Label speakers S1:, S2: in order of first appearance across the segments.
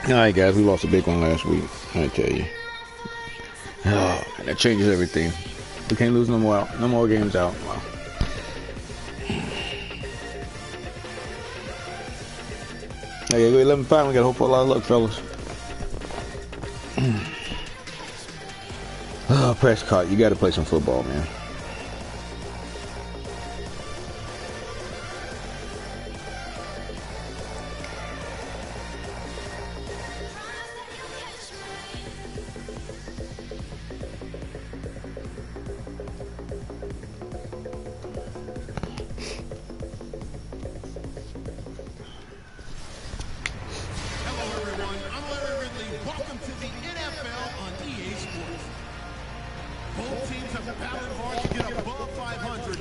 S1: All right, guys, we lost a big one last week. I tell you, oh, that changes everything. We can't lose no more games out. Wow. Okay, go 11-5. We got to hope for a lot of luck, fellas. Oh, Prescott, you got to play some football, man.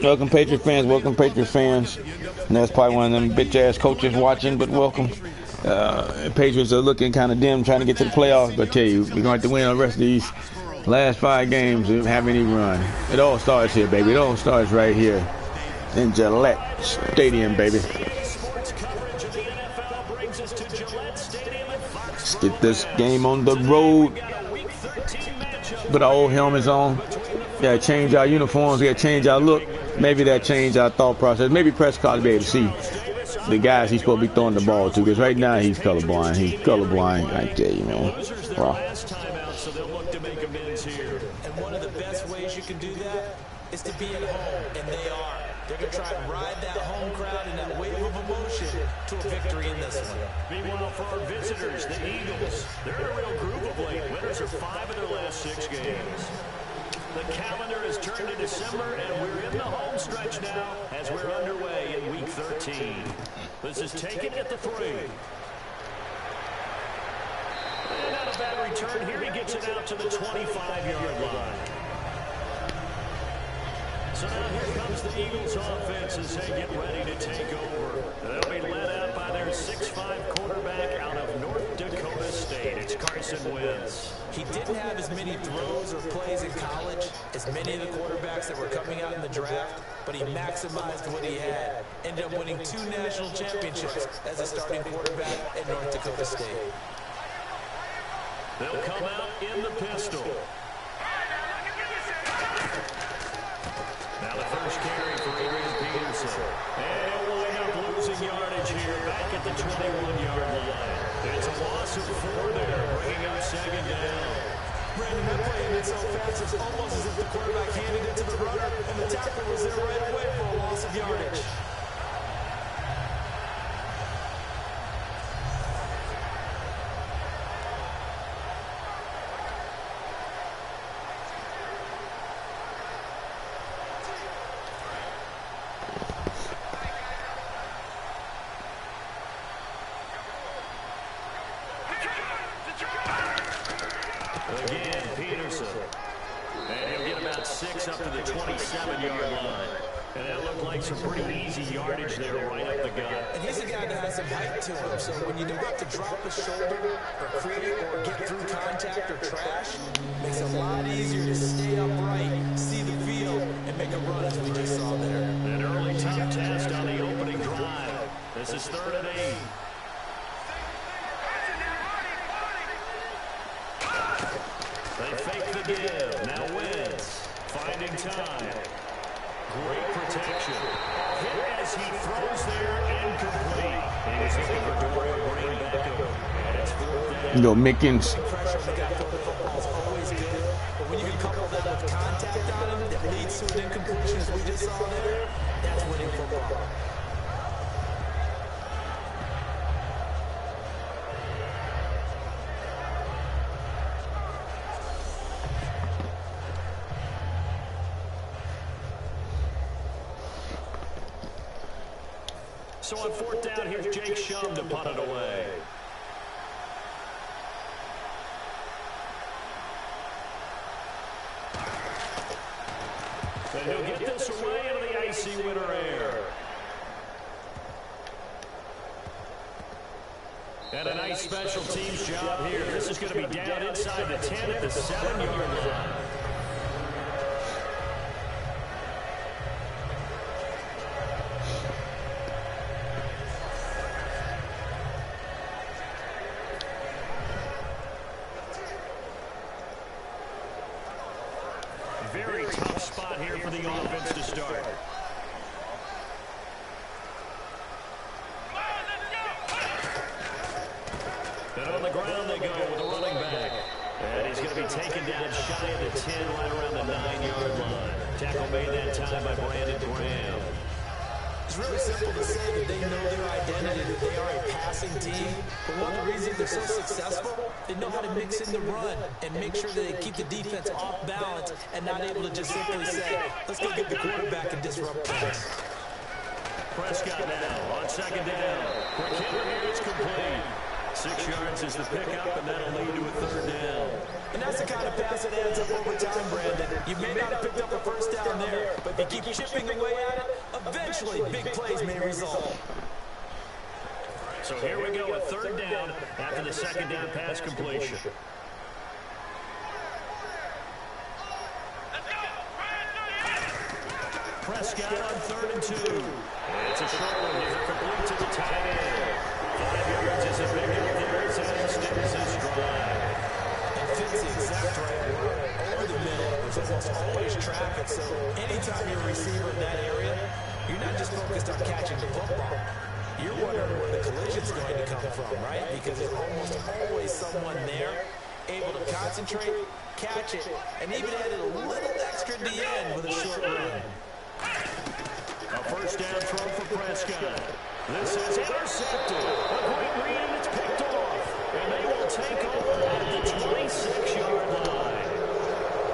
S1: Welcome, Patriot fans. Welcome, Patriot fans. And that's probably one of them bitch-ass coaches watching, but welcome. Patriots are looking kind of dim, trying to get to the playoffs. But I tell you, we're going to have to win the rest of these last 5 games and have any run. It all starts here, baby. It all starts right here in Gillette Stadium, baby. Let's get this game on the road. Put our old helmets on. Gotta change our uniforms. Gotta change our look. Maybe that change our thought process. Maybe Prescott will be able to see the guys he's supposed to be throwing the ball to. Because right now he's colorblind. He's colorblind. I tell you, man. Wow.
S2: So they'll look to make amends here. And one of the best ways you can do that is to be at home, and they are. They're going to try and ride that home crowd and that wave of emotion to a victory in this one.
S3: Meanwhile, for our visitors, the Eagles, they're in a real groove of late. Winners are 5 of their last 6 games. The calendar has turned to December, and we're in the home stretch now as we're underway in Week 13. This is taken at the 3. And not a bad return here. He gets it out to the 25-yard line. So now here comes the Eagles offense as they get ready to take over. They'll be led out by their 6'5" quarterback out of North Dakota State. It's Carson Wentz.
S2: He didn't have as many throws or plays in college as many of the quarterbacks that were coming out in the draft, but he maximized what he had. Ended up winning 2 national championships as a starting quarterback at North Dakota State.
S3: They'll come out in the pistol. Now the first carry for Adrian Peterson. And he'll wind up losing yardage here back at the 21-yard line. It's a loss of 4 there, bringing up 2nd down.
S2: Brandon, that play ended so fast, it's almost as if the quarterback handed it to the runner, and the tackle was there right away for a loss of yardage.
S3: Again, Peterson. And he'll get about 6 up to the 27-yard line. And that looked like some pretty easy yardage there right up the gut.
S2: And he's a guy that has some height to him, so when you don't have to drop a shoulder or create or get through contact or trash, it makes it a lot easier to stay upright, see the field, and make a run as we just saw there.
S3: An early tough test on the opening drive. This is 3rd and 8. They fake the give. Now Wentz finding time. Great protection. Hit as he throws there, incomplete. And he's looking for Dorial Green back over. And it's 4th down.
S1: You know, Mickens.
S2: Pressure on the guy throwing the football is always good, but when you can couple that with contact on him that leads to an incompletion as we just saw there, that's winning football.
S3: So on 4th down, here's Jake Shum to punt it away. And he'll get this away into the icy winter air. And a nice special teams job here. This is going to be down inside the 10 at the 7-yard line. the offense to start. And on the ground they go with a running back. And he's going to be taken down shy of the 10, right around the 9-yard line. Tackle made that time by Brandon Graham.
S2: It's really simple to say that they know their identity, that they are a passing team. But one of the reasons they're so successful, they know how to mix in the run and make sure that they keep the defense off balance and not able to just simply say, let's go get the quarterback and disrupt things.
S3: Prescott now on second down. McKinley is complete. 6 yards is the pickup, and that'll lead to a third down.
S2: And that's the kind of pass that adds up over time, Brandon. You may not have picked up a first down there, but if you keep chipping away at it, eventually big plays may result.
S3: So here we go, a third down after the second down pass completion. Prescott on 3rd and 2. It's a short one here, complete to the tight end. 5 yards is a big up there as Adams sticks his drive.
S2: It fits the exact right word. Over the middle, there's almost always traffic, so anytime you're a receiver in that area, you're not just focused on catching the football. You're wondering where the collision's going to come from, right? Because there's almost always someone there able to concentrate, catch it, and even add it a little extra at the end with a short run.
S3: A first down throw for Prescott. This is intercepted. A great read, and it's picked off. And they will take over at the 26-yard line.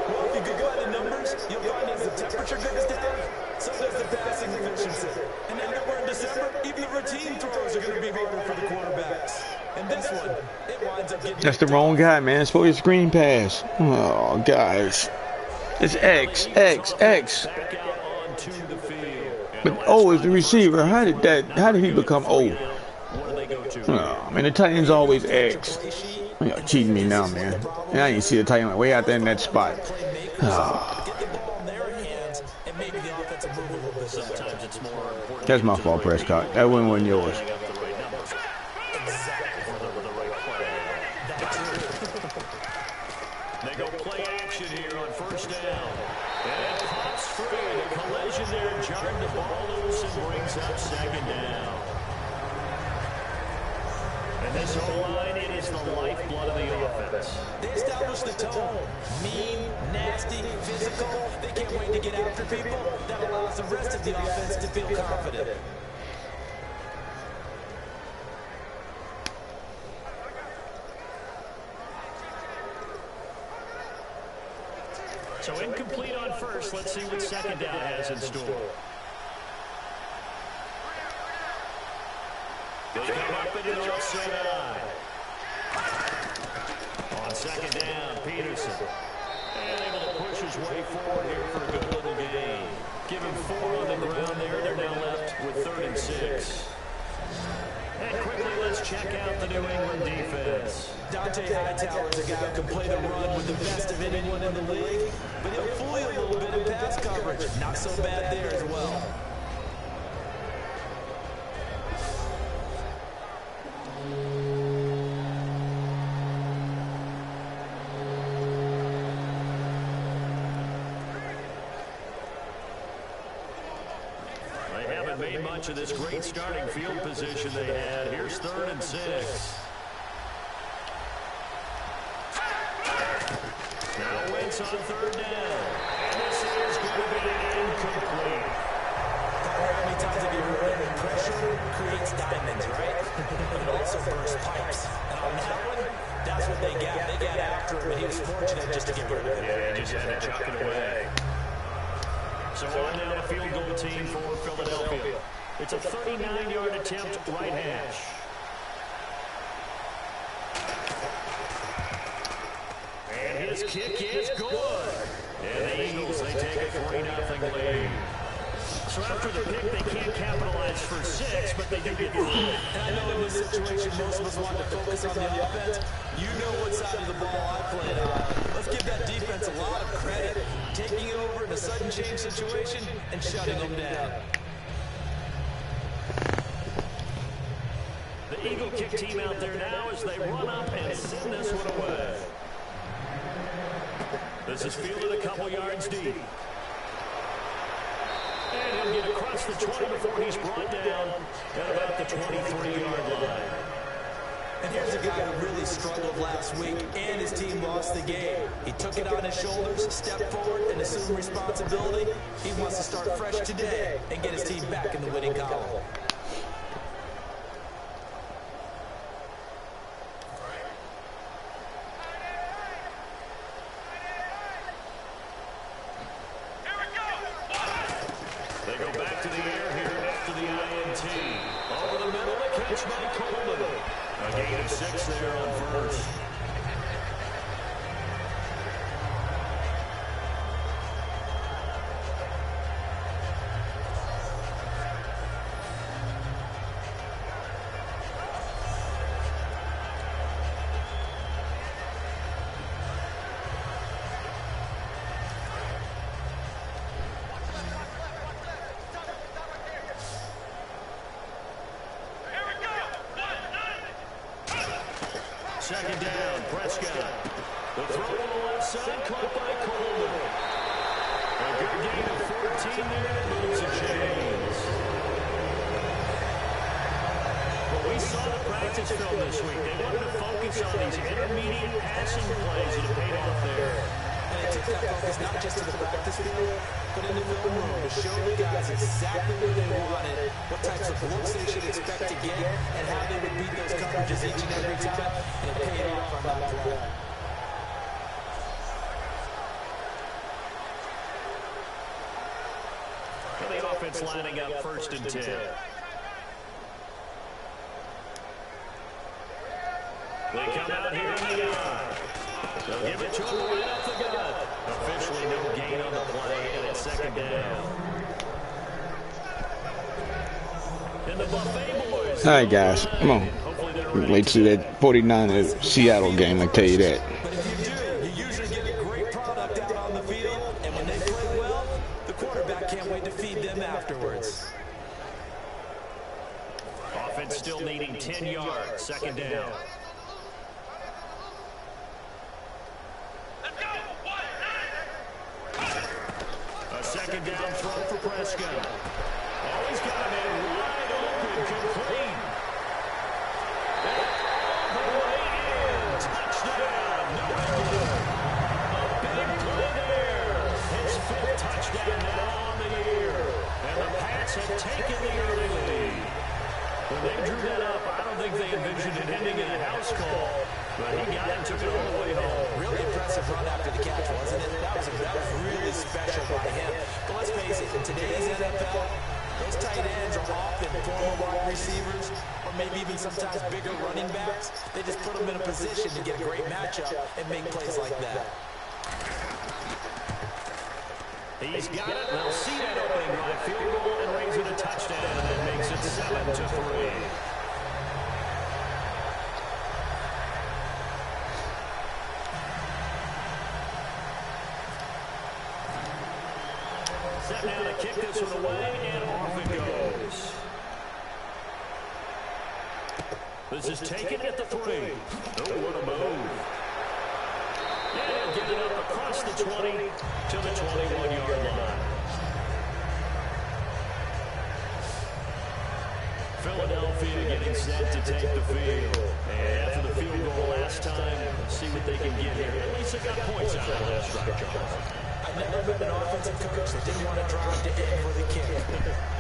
S2: Well, if you go by the numbers, you'll find as the temperature goes down, so does the passing efficiency. And now that we're in December, even the routine throws are going to be harder for the quarterbacks. And this one, it winds up getting...
S1: That's the wrong guy, man. It's supposed to be a screen pass. Oh, guys. It's X, X, X.
S3: Back out onto the field.
S1: But O is the receiver. How did he become O?
S3: What do they go to?
S1: Oh, man, the tight end's always X. Y'all cheating me now, man. And I didn't see the tight end way out there in that spot. Oh.
S2: Get the ball in their hands and maybe the offensive move a little bit better.
S3: Sometimes it's more important.
S1: That's my fault, Prescott. That one wasn't yours.
S3: They go play action here on first down. And pops free. The collision there jarred the ball loose and brings up second down. And this O-line, it is the lifeblood of the offense.
S2: They establish the tone. Mean, nasty, physical. They can't wait to get after people. That allows the rest of the offense to feel confident.
S3: So incomplete on first. Let's see what second down has in store. They come up into the left side. On second down, Peterson. And able to push his way forward here for a good little gain. Give him 4 on the ground there. They're now left with 3rd and 6. And quickly, let's check out the New England defense.
S2: Dante Hightower is a guy who can play the run with the best of anyone in the league, but he'll fool you a little bit in pass coverage. Not so bad there as well.
S3: They haven't made much of this great starting field position they had. Here's 3rd and 6. Now Wentz on 3rd down. And this is going to be incomplete.
S2: How many times have you heard that pressure creates diamonds, right? But it also bursts pipes. And on that one, that's what they got. They got after him, and he was fortunate just to get rid of it.
S3: Yeah, he just had to chuck it away. So on now the field goal team for Philadelphia. It's a 39-yard attempt, right hash. And his kick is good. And the Eagles, they take a 3-0 lead. So after the pick, they can't capitalize for 6, but they do get 4.
S2: And I know in this situation, most of us want to focus on the offense. You know what side of the ball I played on. Let's give that defense a lot of credit. Taking it over in a sudden change situation and shutting them down.
S3: The Eagle kick team out there now as they run up and send this one away. This is fielded a couple yards deep. And he'll get across the 20 before he's brought down at about the 23-yard line.
S2: And here's a guy who really struggled last week, and his team lost the game. He took it on his shoulders, stepped forward, and assumed responsibility. He wants to start fresh today and get his team back in the winning column.
S3: They go back to the air here after the INT. Over the middle, the catch by Coleman. A gain of 6 there on first. Second down, Prescott. The throw on the left side, caught by Coleman. A good gain of 14 there, moves the chains. Well, we saw the practice film this week. They wanted to focus on these intermediate passing plays that have paid off there.
S2: And they took that focus not just to the practice field, but in the film room to show the guys exactly what they wanted, what types of looks they should expect to get, and how they would beat those coverages each and every time, and it paid off on that play.
S3: Well, the offense lining up 1st and 10. They come out here in the eye. They'll give it to him right off the gut. Officially no gain on the play, and it's 2nd down. And the Buffet boys.
S1: All right, guys, come on. Wait to see that 49 Seattle game, I tell you that.
S2: But if you do, you usually get a great product out on the field, and when they play well, the quarterback can't wait to feed them afterwards.
S3: Offense still needing 10 yards, 2nd down. A 2nd down throw for Prescott. Oh, he's got a man wide open, complete. And all the way in, touchdown, no good. A big play there. His 5th touchdown now on the year. And the Pats have taken the early lead. When they drew that up, I don't think they envisioned it ending in a house call, but he got it and took it all the way home.
S2: Really impressive run after the catch, wasn't it? That was really special by him. But let's face it, in today's NFL, those tight ends are often former wide receivers, or maybe even sometimes bigger running backs. They just put them in a position to get a great matchup and make plays like that.
S3: He's got it. They'll see that opening drive field goal and raise it a touchdown, and that makes it 7-3. Set now to kick this one away, and off it goes. This is taken at the 3. Oh, what a move. And get it up across the 20 to the 21-yard line. Philadelphia getting set to take the field. And after the field goal last time, see what they can get here. At least they got points out of that strike, Charles.
S2: I've never been an offensive coach that didn't want to drive to end with a kick.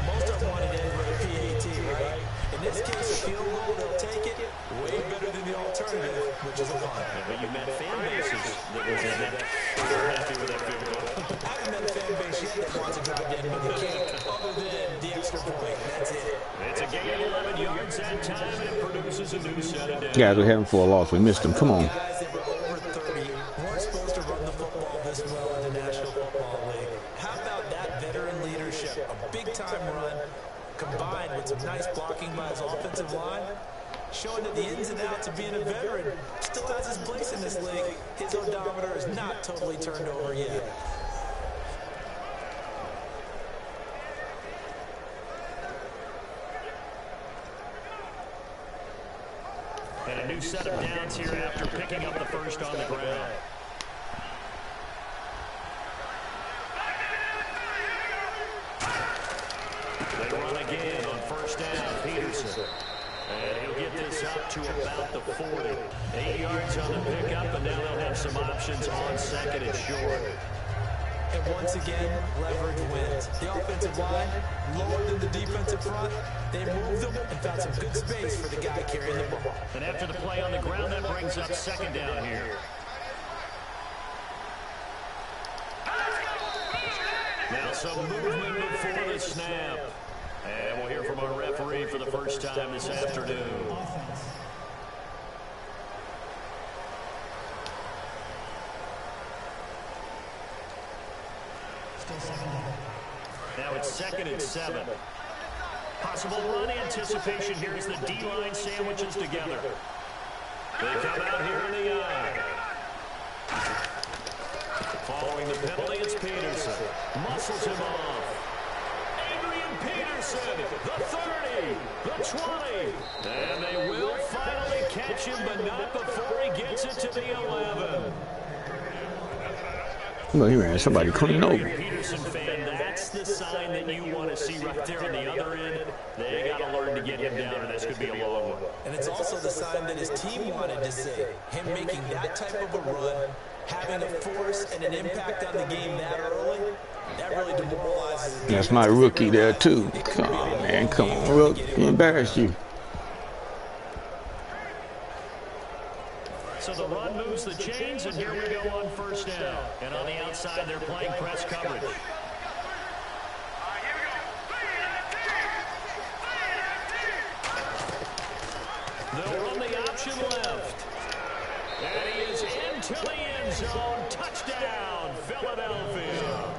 S2: Most of them wanted to end with a PAT, right? In this case, a field goal, they'll take it. Way better than the alternative, which is a punt.
S3: But you met fan bases that were happy with that field goal.
S2: I haven't met a fan base yet that wants to drive to end with a kick, other than the extra point. That's it.
S3: It's a gain of 11 yards that time, and it produces a new set of downs.
S1: Guys, we had him for a loss. We missed him. Come on.
S2: Guys that were over 30 weren't supposed to run the football this well in the National Football League. How about that veteran leadership? A big-time run combined with some nice blocking by his offensive line, showing that the ins and outs of being a veteran still has his place in this league. His odometer is not totally turned over yet.
S3: And a new set of downs here after picking up the first on the ground. Peterson. And he'll get this up to about the 40. 8 yards on the pickup, and now they'll have some options on second and short.
S2: And once again, leverage wins. The offensive line, lower than the defensive front, they moved them and found some good space for the guy carrying the ball.
S3: And after the play on the ground, that brings up second down here. Now some movement before the snap. And we'll hear from our referee for the first time this afternoon. Now it's 2nd and 7. Possible run anticipation here as the D-line sandwiches together. They come out here in the eye. Following the penalty, it's Peterson. Muscles him off. Adrian Peterson, the 30, the 20. And they will finally catch him, but not before he gets it to the 11.
S1: Well, he ran somebody clean over.
S3: Peterson fan, that's the sign that you want to see right there on the other end. They got to learn to get him down, and this could be a long one.
S2: And it's also the sign that his team wanted to see. Him making that type of a run, having a force and an impact on the game that early, that really demoralizes.
S1: That's my rookie there, too. Come on, man. Come on, Rook. He embarrassed you.
S3: So the run moves the chains, and here we go on first down. And on the outside, they're playing press coverage. They'll run the option left. And he is into the end zone. Touchdown, Philadelphia.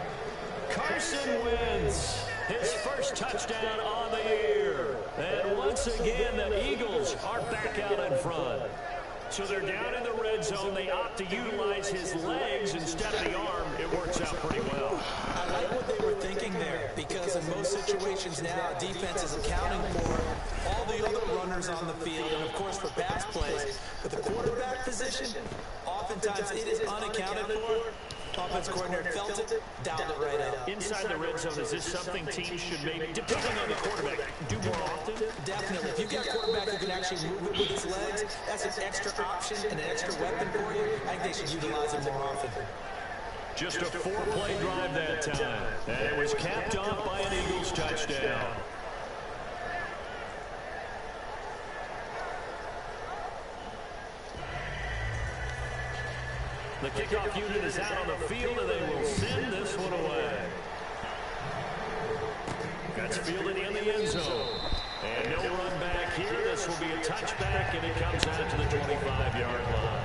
S3: Carson Wentz, his first touchdown on the year. And once again, the Eagles are back out in front. So they're down in the red zone. They opt to utilize his legs instead of the arm. It works out pretty well.
S2: I like what they were thinking there, because in most situations now, defense is accounting for all the other runners on the field, and of course for pass plays. But the quarterback position, oftentimes it is unaccounted for. Offense coordinator felt it, dialed it right out.
S3: Inside the red zone, is this something teams should maybe, depending on the quarterback, do more often?
S2: Definitely. If you've got a quarterback who can actually move it with his legs, that's an extra option and an extra weapon for you. I think they should utilize it more often.
S3: Just a 4-play drive that time. And it was capped off by an Eagles touchdown. The kickoff unit is out on the field, and they will send this one away. That's fielded in the end zone. And no run back here. This will be a touchback, and it comes out to the 25-yard line.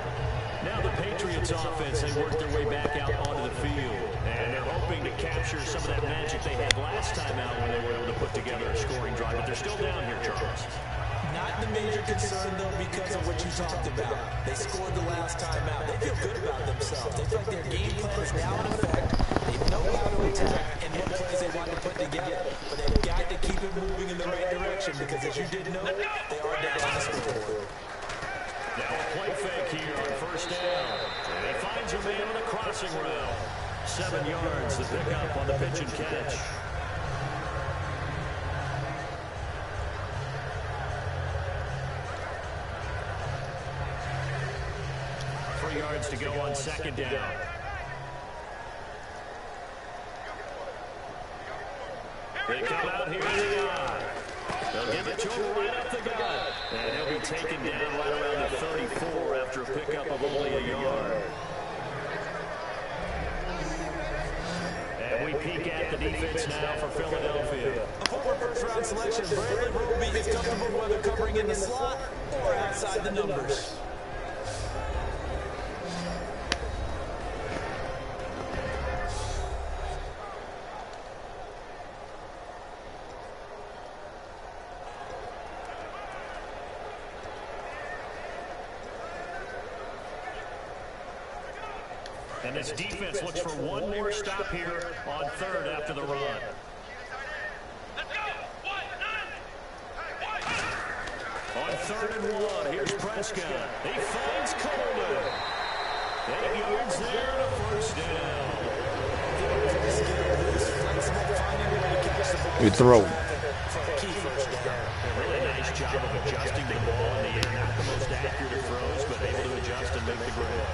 S3: Now the Patriots offense, they work their way back out onto the field. And they're hoping to capture some of that magic they had last time out when they were able to put together a scoring drive. But they're still down here, Charles.
S2: Not the major concern, though, because of what you talked about. They scored the last time out. They feel good about themselves. They feel like their game plan is now in effect. They know how to attack and what plays they want to put together. But they've got to keep it moving in the right direction, because as you did know, they are down on the scoreboard.
S3: Now a play fake here on first down. And he finds a man on a crossing route. 7 yards, the pickup on the pitch and catch. Yards to go on second down. They come out here in the eye. They'll give it to him right up the gut. And he'll be taken down right around the 34 after a pickup of only a yard. And we peek at the defense now for Philadelphia.
S2: A former first-round selection, Bradley Roby is comfortable whether covering in the slot or outside the numbers.
S3: And this defense looks for one more stop here on third after the run. On 3rd and 1, here's Prescott. He finds Coleman. 8 yards there and a first down.
S1: Good throw.
S3: Really nice job of adjusting the ball in the air. Not the most accurate of throws, but able to adjust and make the grab.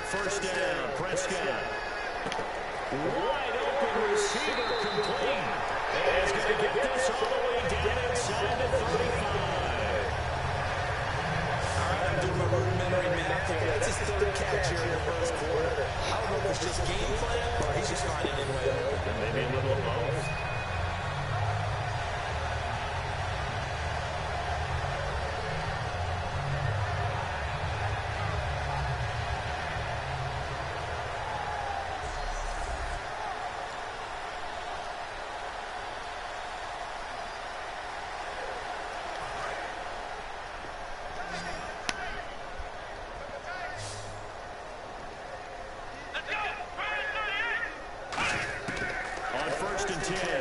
S3: First down, Prescott. Wide open receiver complete. And he's going to get this all the way down inside the 35.
S2: All right, I'm doing my rudimentary math here. That's his third catch here in the first quarter. I don't know if it's just game plan or he's just finding it way open.
S3: Maybe a little of both.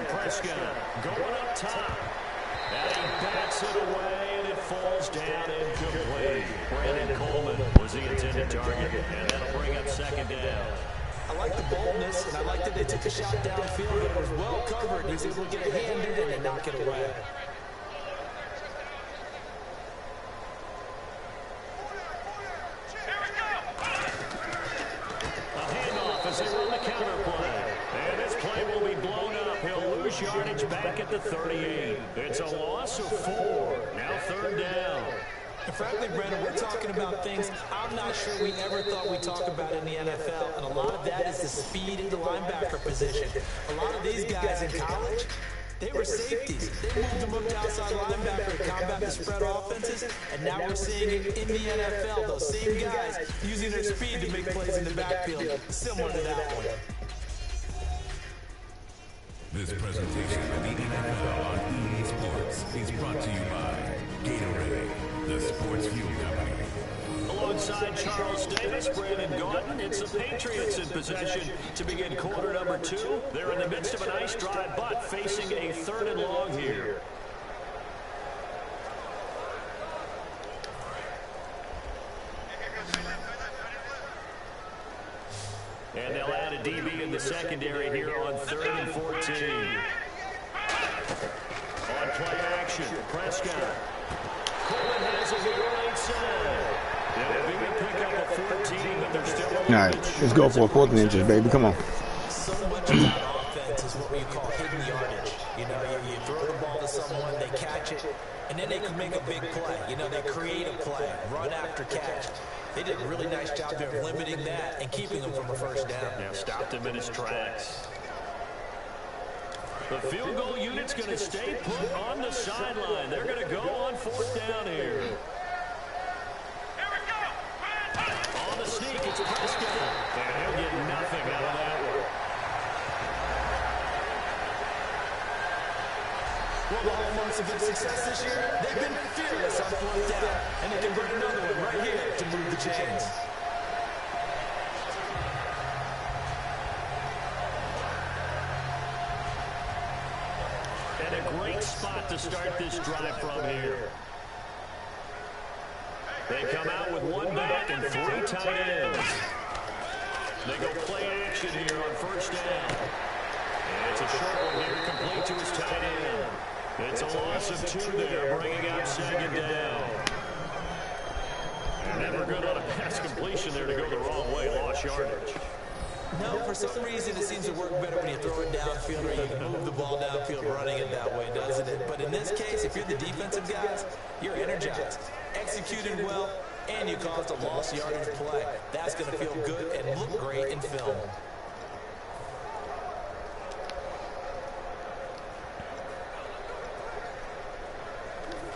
S3: Prescott going up top. And he bats it away, and it falls down incomplete. Brandon Coleman was the intended target, and that'll bring up second down.
S2: I like the boldness, and I like that they took a shot downfield, but it was well covered. He's able to get a hand in it and knock it away.
S3: A handoff as they run the counter play. And this play will be blown up. He'll lose yardage back at the 38. It's a loss of 4. Now third down.
S2: And frankly, Brandon, we're talking about things I'm not sure we ever thought we'd talk about in the NFL. And a lot of that is the speed at the linebacker position. A lot of these guys in college, they were safeties. They moved them up to outside linebacker to combat the spread offenses. And now we're seeing it in the NFL. Those same guys using their speed to make plays in the backfield, similar to that one.
S4: This presentation of the NFL on EA Sports is brought to you by Gatorade, the sports fuel company.
S3: Alongside Charles Davis, Brandon Gaudin, it's the Patriots in possession to begin quarter number 2. They're in the midst of a nice drive, but facing a 3rd and long here. And they'll add a DB in the secondary here on 3rd and 14. On play action, Prescott. Coleman has a right side. It'll be a pickup of 14, but they're still...
S1: All right, let's go for a 4th and inches, baby. Come on.
S2: So much of that offense is what we call hidden yardage. You know, you throw the ball to someone, they catch it, and then they can make a big play. You know, they create a play, run after catch. They did a really nice job there of limiting that and keeping him from a first down.
S3: Yeah, stopped him in his tracks. The field goal unit's going to stay put on the sideline. They're going to go on 4th down here. On the sneak, it's Prescott. And he'll get nothing out of that one.
S2: Well, the hallmarks of their success this year, they've been fearless on 4th down, and they can bring another one right here to move the chains.
S3: And a great spot to start this drive from here. They come out with 1 back and 3 tight ends. They go play action here on 1st down. And it's a short one here, complete to his tight end. It's a loss of 2 there, bringing out 2nd down. And never good on a pass completion there to go the wrong way, lost yardage.
S2: No, for some reason it seems to work better when you throw it downfield or you can move the ball downfield running it that way, doesn't it? But in this case, if you're the defensive guys, you're energized, executed well, and you caused a lost yardage play. That's going to feel good and look great in film.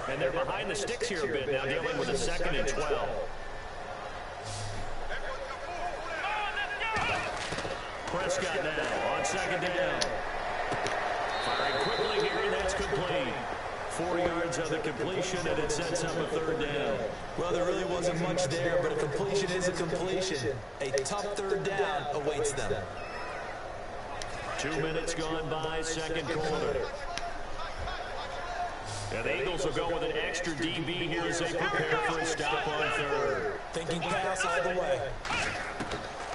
S3: And they're behind the sticks here a bit now, dealing with a 2nd and 12. Prescott now on 2nd down. Firing quickly here, and that's complete. 4 yards on the completion, and it sets up a 3rd down.
S2: Well, there really wasn't much there, but a completion is a completion. A tough 3rd down awaits them.
S3: 2 minutes gone by, 2nd quarter. And the Eagles will go with an extra DB here as they prepare for a stop on third.
S2: Thinking pass all the way.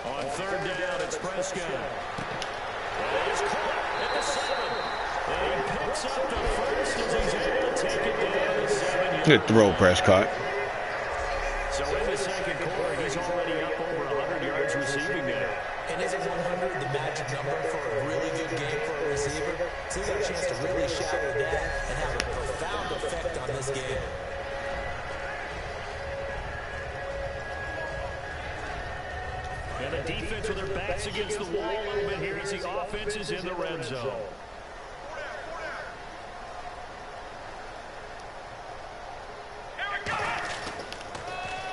S3: On third down, it's Prescott. And he's caught at the 7. And he picks up the first as he's able to take it down to 7 yards.
S1: Good throw, Prescott.
S3: So in the second quarter, he's already up over 100 yards receiving now.
S2: And isn't 100 the magic number for a really good game for a receiver? So he's got a chance to really shatter that and have a profound effect on this game.
S3: And the defense with their backs against the wall a little bit here as the offense is in the red zone.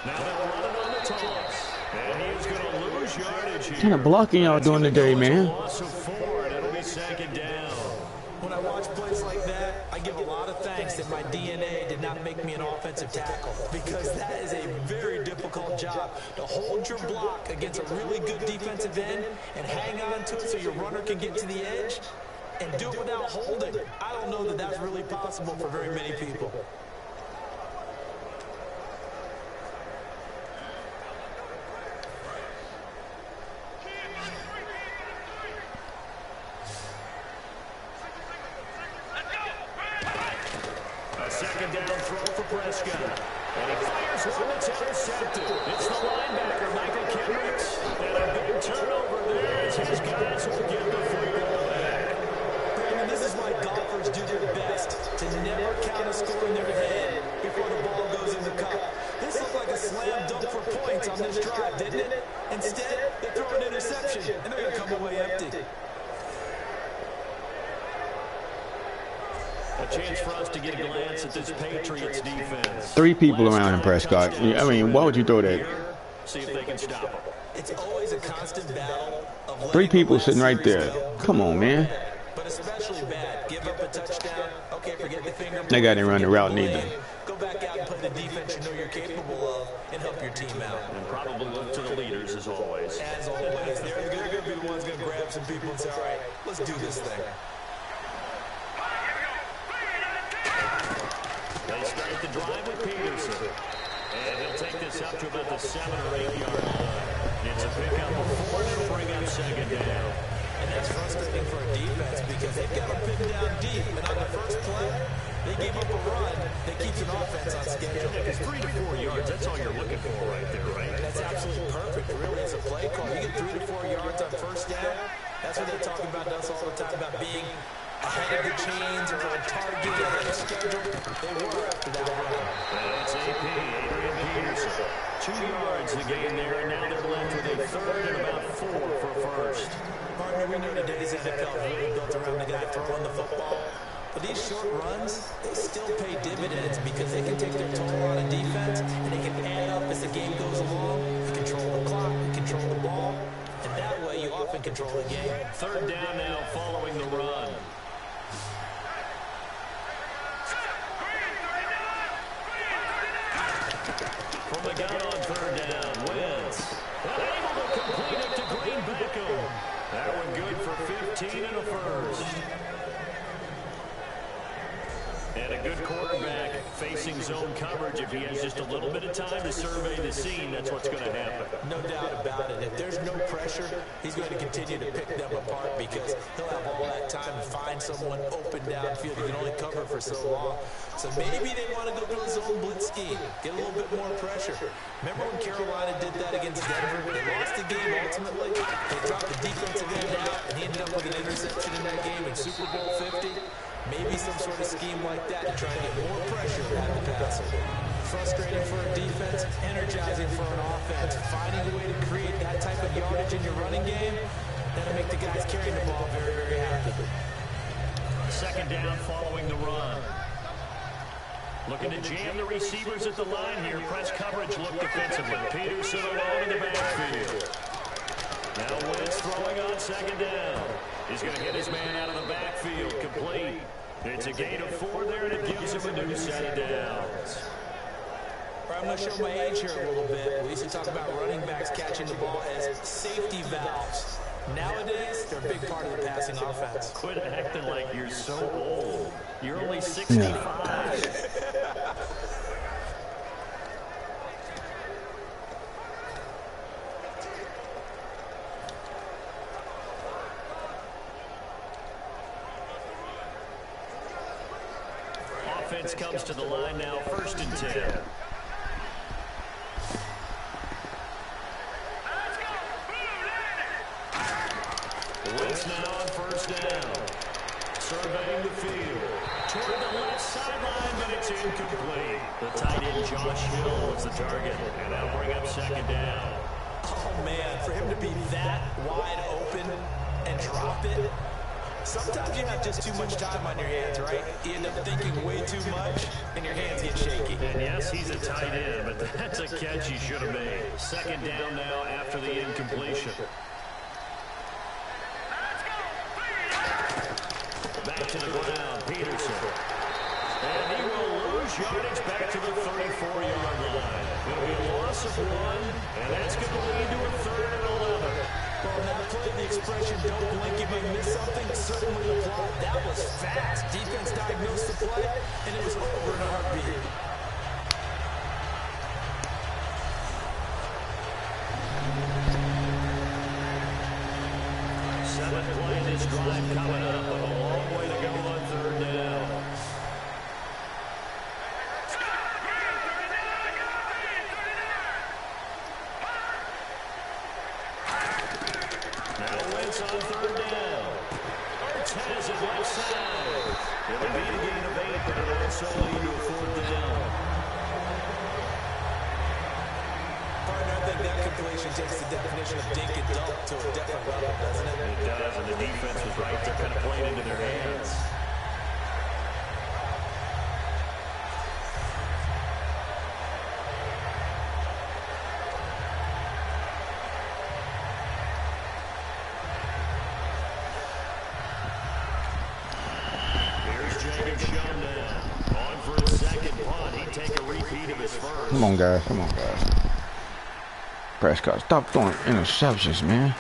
S3: Now they're running on the toss. And he is going to lose yardage here.
S1: What kind of blocking y'all doing today, man?
S3: Loss of 4, and it'll be second down.
S2: When I watch plays like that, I give a lot of thanks that my DNA did not make me an offensive tackle, because that is a very difficult job to hold your block against a really good defensive end and hang on to it so your runner can get to the edge and do it without holding. I don't know that that's really possible for very many people.
S3: Second down throw for Prescott. And he fires one that's intercepted. It's the linebacker, Michael Kendricks. And a big turnover there as his guys will get the football back.
S2: Brandon, this is why golfers do their best to never count a score in their head before the ball goes in the cup. This looked like a slam dunk for points on this drive, didn't it? Instead, they throw an interception, and they're going to come away empty.
S3: A chance for us to get a glance at this Patriots defense.
S1: 3 people around him, Prescott. I mean, why would you throw that?
S3: See if they can stop him.
S2: It's always a constant battle of
S1: 3 people sitting right there. Come on, man.
S2: But especially bad. Give up a touchdown. Okay, forget the finger.
S1: That guy didn't run the route neither.
S2: Go back out and play the defense you know you're capable of and help your team out.
S3: And probably look to the leaders as always.
S2: As always, they're going to be the ones going to grab some people and say, all right, let's do this thing.
S3: They start the drive with Peterson. And he'll take this up to about the 7 or 8 yard line. It's a pickup of 4 to bring up second down.
S2: And that's frustrating for a defense because they've got them pinned down deep. And on the first play, they gave up a run that keeps an offense on schedule.
S3: Because 3 to 4 yards, that's all you're looking for right there, right?
S2: That's absolutely perfect, really, as a play call. You get 3 to 4 yards on first down. That's what they talk about us all the time, about being ahead of the chains or on target ahead of schedule. They were after that run.
S3: That's AP, Adrian Peterson. 2 yards the gain there, and now they're left with a third and about 4 for first.
S2: Partner, we know today's NFL is really built around the guy throwing the football. But these short runs, they still pay dividends because they can take their toll on a defense and they can add up as the game goes along. You control the clock, you control the ball, and that way you often control the game.
S3: Third down now following the run. From the gun on third down, Wentz. Able to complete it to Green Beckham. That one good for 15 and a first. And a good quarterback facing zone coverage. If he has just a little bit of time to survey the scene, that's what's going to happen.
S2: No doubt about it. If there's no pressure, he's going to continue to pick them apart because he'll have all that time to find someone open downfield. He can only cover for so long. So maybe they want to go to a zone blitz scheme, get a little bit more pressure. Remember when Carolina did that against Denver? They lost the game ultimately. They dropped the defensive end out, and he ended up with an interception in that game in Super Bowl 50. Maybe some sort of scheme like that to try and get more pressure at the passer. Frustrating for a defense, energizing for an offense. Finding a way to create that type of yardage in your running game, that'll make the guys carrying the ball very, very happy.
S3: Second down following the run. Looking to jam the receivers at the line here. Press coverage look defensively. Peterson alone in the backfield. Now Wentz throwing on second down. He's going to get his man out of the backfield. Complete. It's a gain of 4 there, and it gives him a new set of downs.
S2: I'm going to show my age here a little bit. We used to talk about running backs catching the ball as safety valves. Nowadays, they're a big part of the passing offense.
S3: Quit acting like you're so old. You're only 65. Offense comes to the line now, 1st and 10. Wentz now on 1st down. Surveying the field. Toward the left sideline, but it's incomplete. The tight end, Josh Hill, was the target, and that'll bring up 2nd down.
S2: Oh, man, for him to be that wide open and drop it. Sometimes you have just too much time on your hands, right? You end up thinking way too much, and your hands get shaky.
S3: And yes, he's a tight end, but that's a catch he should have made. 2nd down now after the incompletion. Back to the ground, Peterson. And he will lose yardage back to the 34-yard line. It'll be a loss of 1, and that's going to lead to a 3rd and 11.
S2: Well, that play, the expression, don't blink, you may miss something, certainly applied. That was fast. Defense diagnosed the play, and it was over in a heartbeat.
S3: Seventh play in this drive coming up, but a long way to go on 3rd down. Now Wentz on 3rd down. Arch has it left side. It'll be a gain of 8, but it'll also lead to a 4th down.
S2: Partner, I think that completion takes the definition of dink and dunk to a different level, doesn't it?
S3: It does, and the defense was right there, kind of playing into their hands.
S1: Come on, guys. Come on, guys. Prescott, stop throwing interceptions, man.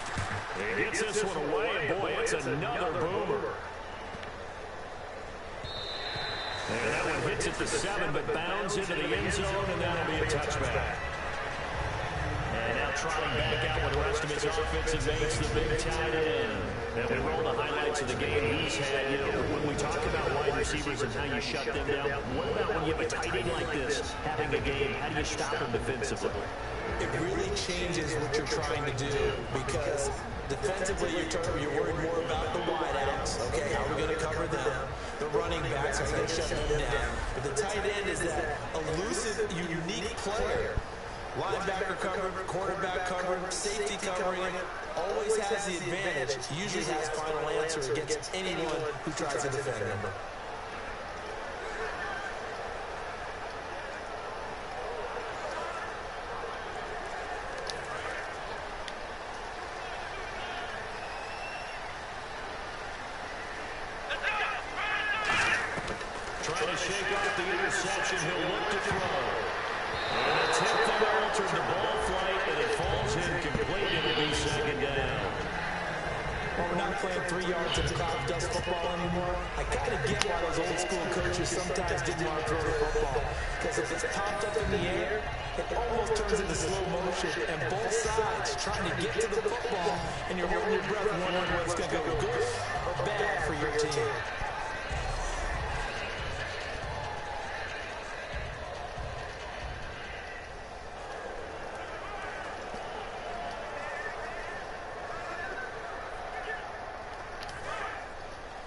S3: He gets this one away, and boy, it's another boomer. And that one hits at the 7, but bounds into the end zone, and that'll be a touchback. And now trotting back out with the rest of his offensive mates, the big tight end. And we roll the highlights of the game he's had. You know, when we talk about wide receivers and how you shut them down, what about when you have a tight end like this having a game? How do you stop him defensively?
S2: It really changes what you're trying to do, because defensively you're worried more about the wideouts. Okay, how are we going to cover them? The running backs, are we going to shut them down? But the tight end is that elusive, unique player. Linebacker covered, quarterback covered, safety covering, always has the advantage, usually has final answer against anyone who tries to defend him.
S3: Trying to shake off the interception, he'll look to throw. And it's hit the altered the ball flight, and it falls incomplete. It'll be 2nd down.
S2: Well, we're not playing 3 yards of cloud dust football anymore. I kind of get why those old school coaches sometimes didn't want to throw the football. Because if it's popped up in the air, it almost turns into slow motion. And both sides trying to get to the football, and you're holding your breath wondering whether it's going to go good or bad for your team.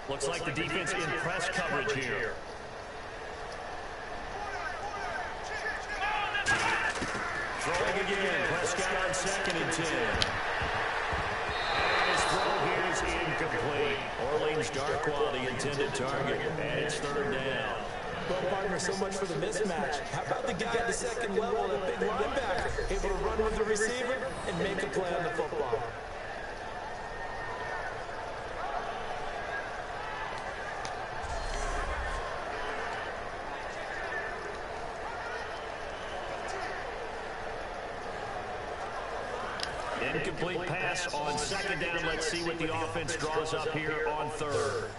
S3: Looks like the defense in press coverage here. Throwing again. Prescott on 2nd and 10. And his throw here is incomplete. Orleans Darkwa, the intended target. And it's 3rd down.
S2: Well, partner, so much for the mismatch. How about the guy at the second level, that big linebacker, able to run with the receiver and make a play on the football?
S3: Incomplete pass on 2nd down. Let's see what the offense draws up here on 3rd.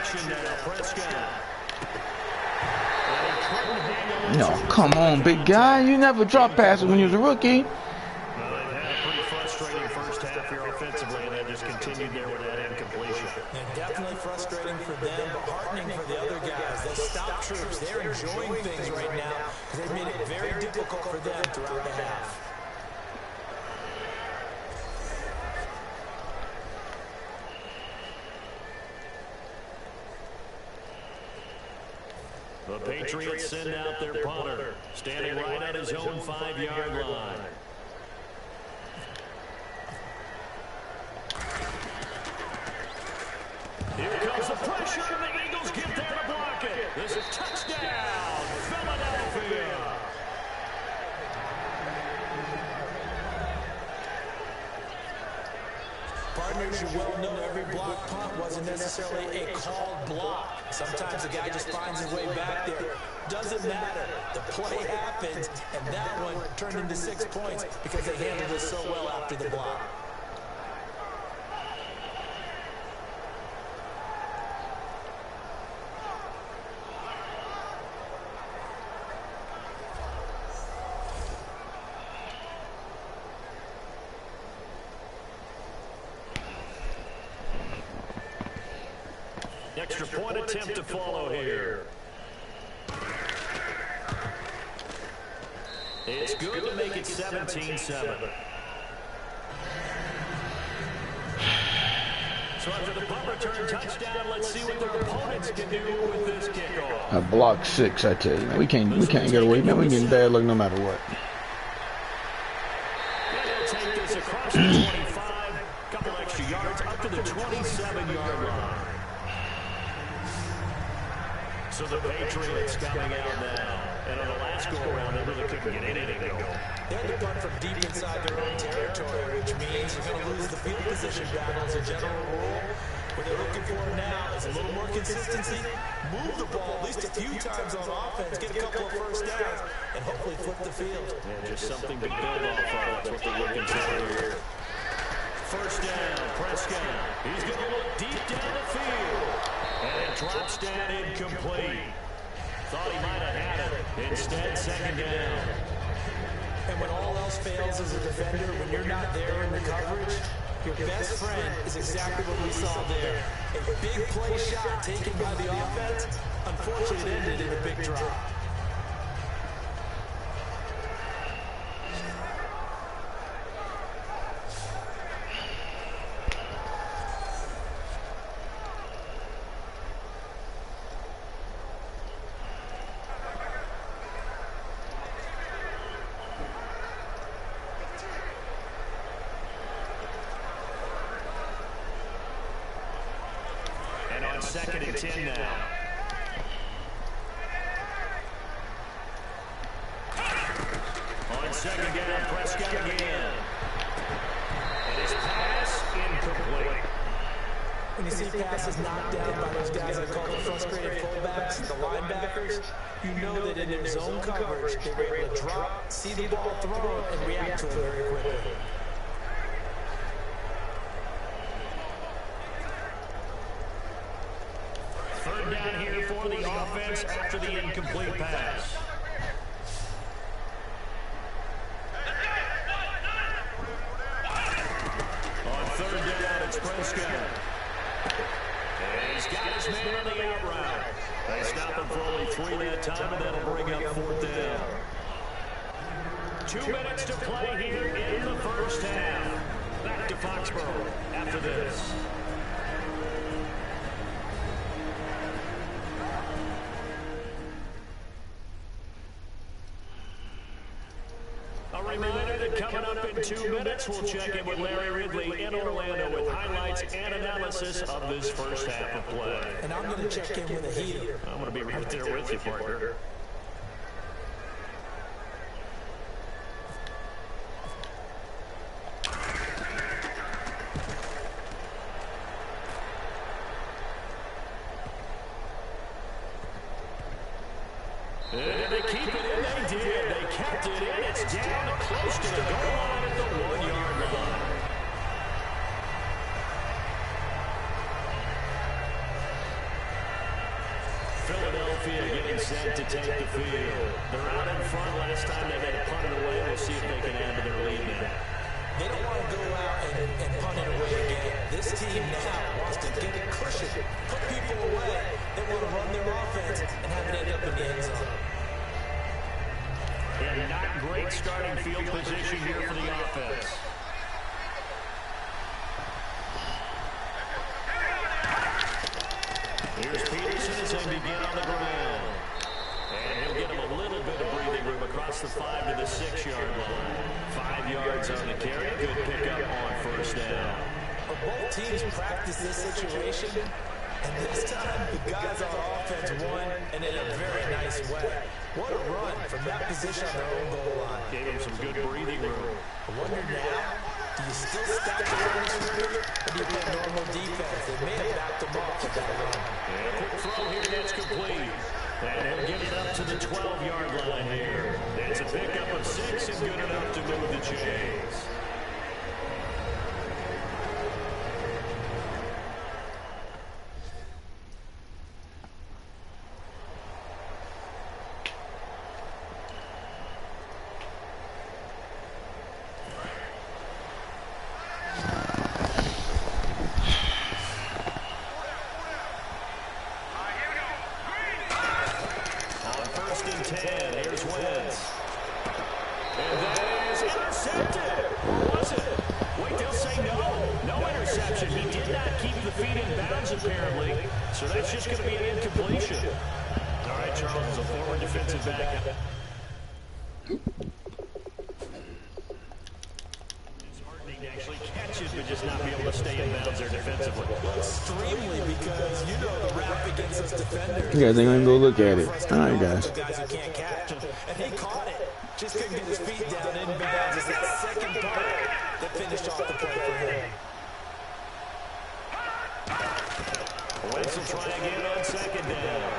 S3: action now. Prescott.
S1: No, come on, big guy. You never dropped passes when you was a rookie.
S3: Well, they've had a pretty frustrating first half here offensively, and they just continued there with that incompletion.
S2: And definitely frustrating for them, but heartening for the other guys. Those stop troops, they're enjoying things right now because they've made it very difficult for them throughout the half.
S3: The Patriots send out their punter, standing right at his own 5-yard line. Here comes the pressure, and the Eagles get there to block it. This is touchdown, Philadelphia.
S2: Partners, you well know every block punt wasn't necessarily a called block. Sometimes the guy just finds his way back there. Doesn't matter. The play happens, and that one turned into 6 points because they handled it so well after the block.
S3: Extra point attempt to follow here. It's good to make it 17-7. So after the punt return touchdown, let's see what their opponents can do with this kickoff.
S1: I blocked 6, I tell you. We can't get away, man. We getting bad luck no matter what.
S3: And they'll take this across the 25, couple extra yards up to the 27-yard line. So the Patriots coming out now. And on the last go-around, they really couldn't get anything going.
S2: They had to punt from deep inside their own territory, which means you're going to lose the field position battle as a general rule. What they're looking for now is a little more consistency, move the ball at least a few times on offense, get a couple of first downs, and hopefully flip the field.
S3: Yeah, just something to build off of. That's what they're looking for here. First down, Prescott. He's going to look deep down the field. And it drops down incomplete. Thought he might have had it. Instead, second down.
S2: And when all else fails as a defender, when you're not there in the coverage, your best friend is exactly what we saw there. A big play shot taken by the offense. Unfortunately, it ended in a big drop.
S3: Second and 10 now. On second down, Prescott again. And his pass incomplete.
S2: When you see passes knocked down by those guys that are called the frustrated fullbacks, the linebackers, you know that in their zone coverage, they were able to drop, see the ball thrown, and react to it very quickly.
S3: Third down here for the offense after the incomplete pass. On third down, it's Prescott. And he's got his man on the out route. They stop him for only 3 that time, and that'll bring up fourth down. 2 minutes to play here in the first half. Back to Foxborough after this. A reminder that coming up in 2 minutes, we'll check in with Larry Ridley in Orlando with highlights and analysis of this first half of play.
S2: And I'm going to check in with a heater.
S3: I'm going to be right there with you, partner. And they keep it in. They did. They kept it in. It's down close to the goal line at the 1-yard line. Philadelphia getting set to take the field. They're out in front. Last time they had to punt it away. We'll see if they can add to their lead now.
S2: They don't want to go out and punt it away again. This team now wants to get a cushion, put people away. They want to run their offense and have it end up in the end zone.
S3: And not great starting field position here for the offense. Here's Peterson as they begin on the ground. And he'll get him a little bit of breathing room across the 5 to the 6-yard line. 5 yards on the carry. Good pickup on first down.
S2: But both teams practice this situation, and this time the guys on offense won, and in a very nice way. What a run from that position on their own goal line.
S3: Gave him some good breathing room.
S2: I wonder now, do you still stack the line scrimmage, or do you play normal defense? They may have backed them off with that run.
S3: And a quick throw here, that's complete. And he'll get it up to the 12-yard line here. That's a pickup of 6 and good enough to move the chains. So that's just going to be an incompletion. All right, Charles is a forward defensive back. It's heartening to actually catch it, but just not be able to stay in bounds there defensively.
S2: Well, extremely, because you know the rap against us defenders.
S1: You guys ain't gonna go look at it. All right, guys.
S2: Guys who can't catch, and he caught it. Just couldn't get his feet down in bounds. It's that second part that finished off the play for him.
S3: Wentz will try again on second down.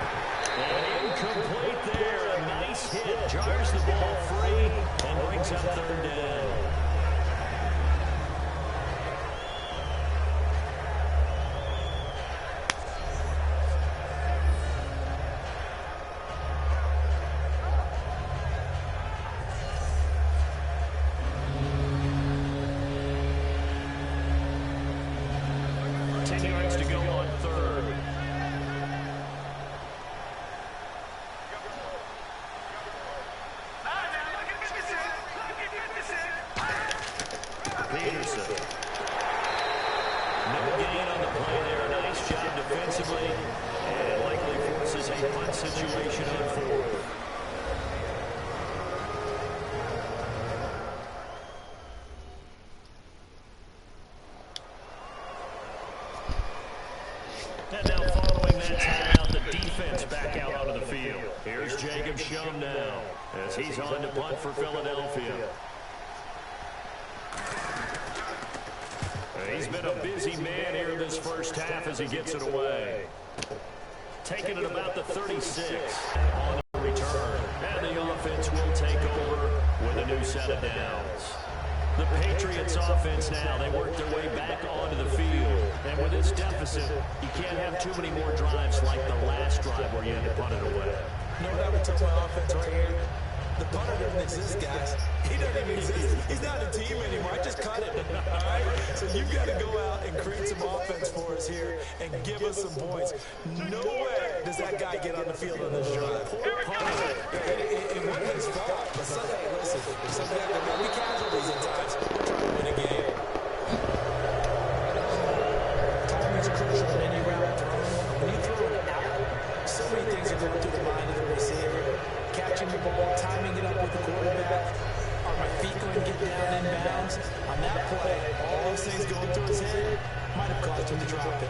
S3: And incomplete there. A nice hit. Jars the ball free and brings up third down. And now following that timeout, the defense back out onto the field. Here's Jacob Shum now as he's on to punt for Philadelphia. He's been a busy man here this first half as he gets it away. Taking it about the 36 on the return. And the offense will take over with a new set of downs. The Patriots offense now, they work their way back onto the field. And with this deficit, you can't have too many more drives like the last drive where you had to punt it away.
S2: You know what I would tell my offense right here? The punter doesn't exist, guys. He doesn't even exist. He's not a team anymore. I just cut him. All right? So you've got to go out and create some offense for us here and give us some points. Nowhere does that guy get on the field on this drive. Poor punter. It wasn't his fault. But hey, listen, some guys are going to be casualties at times. We're trying to win a game. Timing is crucial in any route thrown. When you throw it out, so many things are going through the mind of the receiver. Catching the ball, timing it up with the quarterback. Are my feet going to get down in bounds? On that play, all those things going through his head might have caused him to drop it.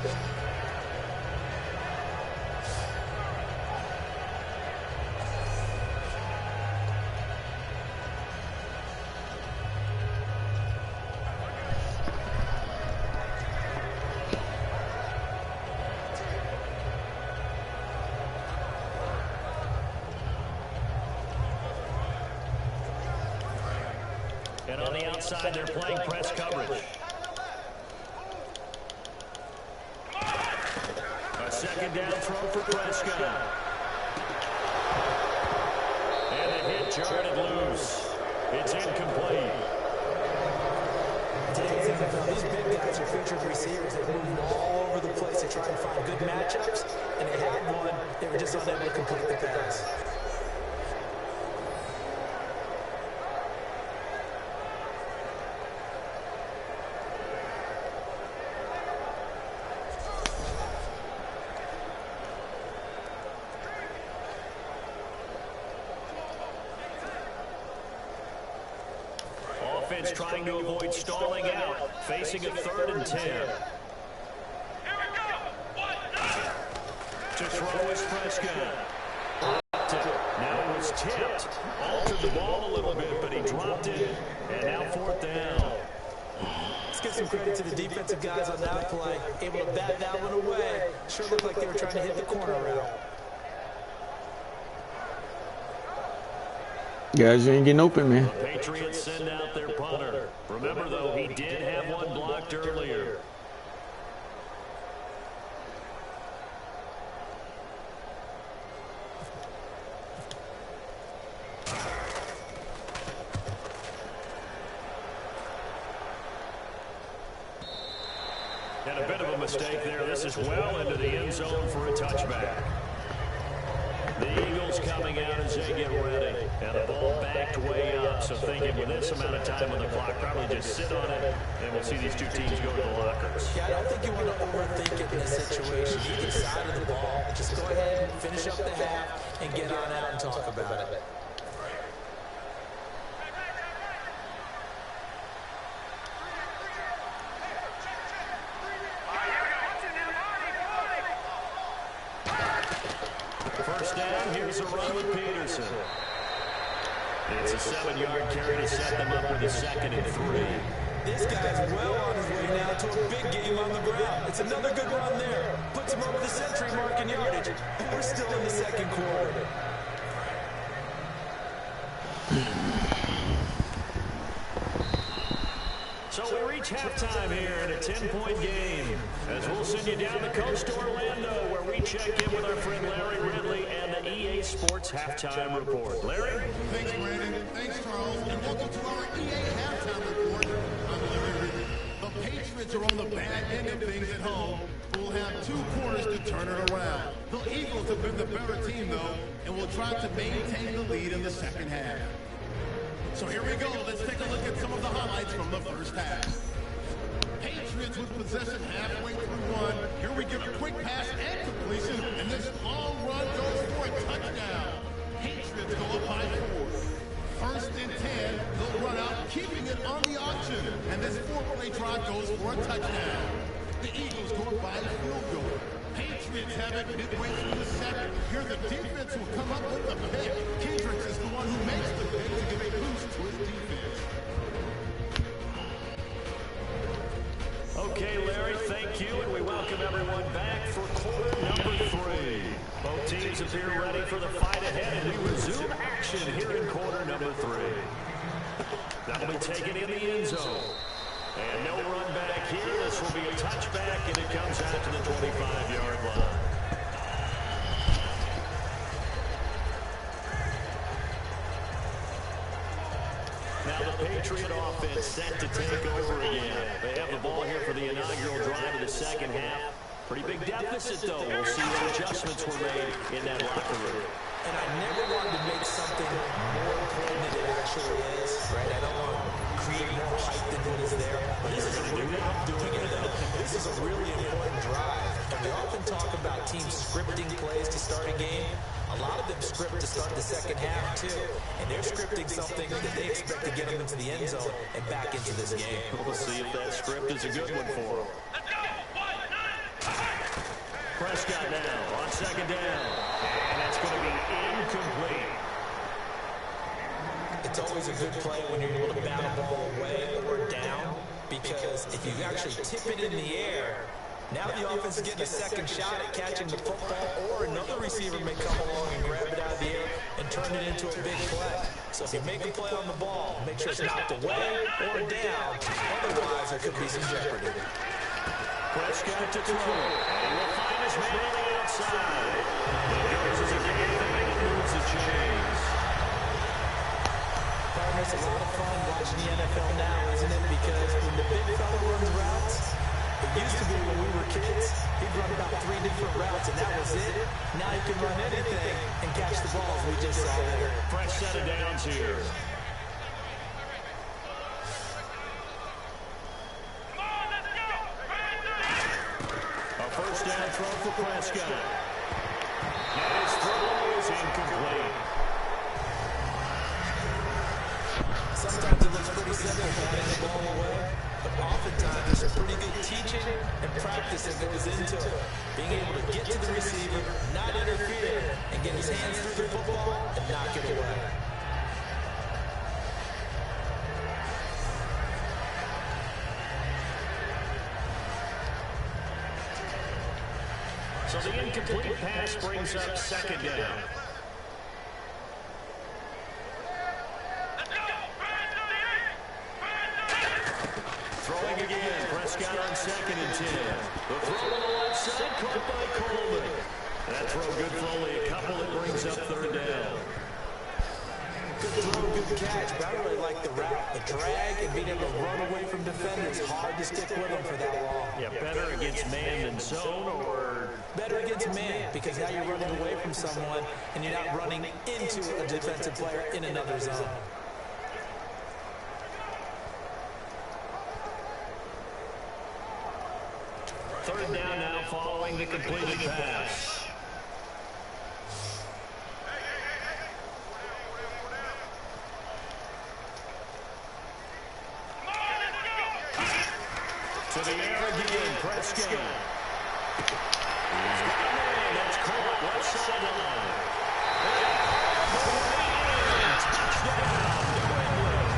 S3: And on the outside, they're playing press coverage. A second down throw for Prescott. Charted loose. It's incomplete.
S2: Today's NFL, these big guys are featured receivers that move all over the place to try and find good matchups, and they had one. They were just unable to complete the pass.
S3: Offense trying to avoid stalling out, facing a 3rd and 10. To throw is Prescott. Now it was tipped. Altered the ball a little bit, but he dropped it. And now 4th down.
S2: Let's give some credit to the defensive guys on that play. Able to bat that one away. Sure looked like they were trying to hit the corner route.
S1: Guys, you ain't getting open, man.
S3: The Patriots send out their punter. Remember, though, he did have one blocked earlier. And a bit of a mistake there. This is well into the end zone for a touchback. The Eagles coming out as they get ready. And the ball backed way up. So thinking with this amount of time on the clock, probably just sit on it, and we'll see these two teams go to the lockers.
S2: Yeah, I don't think you want to overthink it in this situation. Either side of the ball, just go ahead and finish up the half and get on out and talk about it.
S3: First down, here's a run with Peterson. It's a 7-yard carry to set them up with a 2nd and 3.
S2: This guy's well on his way now to a big game on the ground. It's another good run there. Puts him over the century mark in yardage. And we're still in the 2nd quarter.
S3: So we reach halftime here in a 10-point game. As we'll send you down the coast to Orlando, where we check in with our friend Larry Ridley and the EA Sports Halftime Report. Larry?
S5: Thanks, Brandon. Thanks, Charles. And welcome to our EA Halftime Report. I'm Larry Ridley. The Patriots are on the bad end of things at home, but will have 2 quarters to turn it around. The Eagles have been the better team, though, and will try to maintain the lead in the second half. So here we go. Let's take a look at some of the highlights from the first half. Patriots with possession halfway through one. Here we get a quick pass and completion, and this long run goes for a touchdown. Patriots go up by 4. 1st and 10. They'll run out, keeping it on the option, and this 4-play drive goes for a touchdown. The Eagles go up by a field goal. Patriots have it midway through the 2nd. Here the defense will come up with the pick. Kendricks is the one who makes the pick to give a boost to his defense.
S3: Okay, Larry, thank you, and we welcome everyone back for quarter number 3. Both teams appear ready for the fight ahead, and we resume action here in quarter number 3. That'll be taken in the end zone. And no run back here. This will be a touchback, and it comes out to the 25-yard line. Now the Patriot offense set to take over again. They have the ball here for the inaugural drive of the second half. Pretty big deficit, though. We'll see what adjustments were made in that locker room.
S2: And I never wanted to make something more important than it actually is, right? I don't want to create more hype than what is there. But this is a really, I'm doing it though. This is a really important drive. And we often talk about teams scripting plays to start a game. A lot of them script to start the second half, too. And they're scripting something that they expect to get them into the end zone and back into this game.
S3: We'll see if that script is a good one for them. Prescott now on 2nd down. And that's going to be incomplete.
S2: It's always a good play when you're able to bat a ball away or down, because if you actually tip it in the air, now the offense is getting a second shot at catching the football, or another receiver may come along and grab it out of the air and turn it into a big play. So if you make a play on the ball, make sure it's knocked away or down. Otherwise, there could be some jeopardy.
S3: Prescott to throw. And we'll find his man on the outside. He goes as a game and moves the chains.
S2: different routes, and that was it. Now he can run anything and catch the ball, as we just saw there.
S3: Fresh set of downs here. A first down throw for Prescott. And his throw is incomplete.
S2: Sometimes it looks pretty simple, batting the ball away, but oftentimes there's some pretty good teaching and practice that goes into it. Being able to get to the receiver, not interfere, and get his hands through the football and knock it away.
S3: So the incomplete pass brings up second down. Throwing again, Prescott on 2nd and 10. The throw on the left side, caught by Coleman. That throw good for only a couple. That brings up 3rd down.
S2: Good throw, good catch, but I really like the route, the drag, and being able to run away from defenders. Hard to stick with them for that long.
S3: Yeah, better against man than zone, or
S2: better against man, because now you're running away from someone and you're not running into a defensive player in another zone.
S3: Third down now following the completed pass. To the air again, Prescott. He's got a man. That's caught left sideline. Touchdown, New England.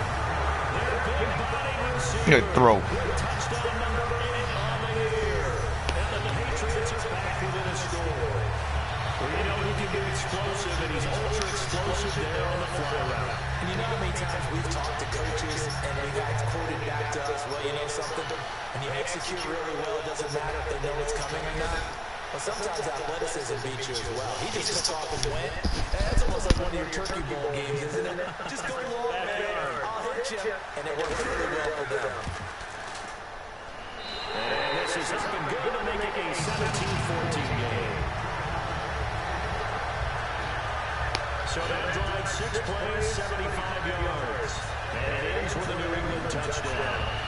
S3: Their big body receiver.
S1: Good throw.
S3: Touchdown number 8 on the year. And the Patriots are back within a score. Well, you know he can be explosive, and he's ultra explosive there on the fly route.
S2: And you know how many times we've talked to coaches and we got quoted back to us, well, you know something? When you execute really well, it doesn't matter if they know it's coming or not. But sometimes athleticism beats you as well. He just took off and went. That's almost like one of your Turkey Bowl games, isn't it? Just go long, man. I'll hit you. And it worked really well for them.
S3: And this is up and good to make it a 17-14 game. So that drive 6 plays, 75 yards. And it ends with a New England touchdown.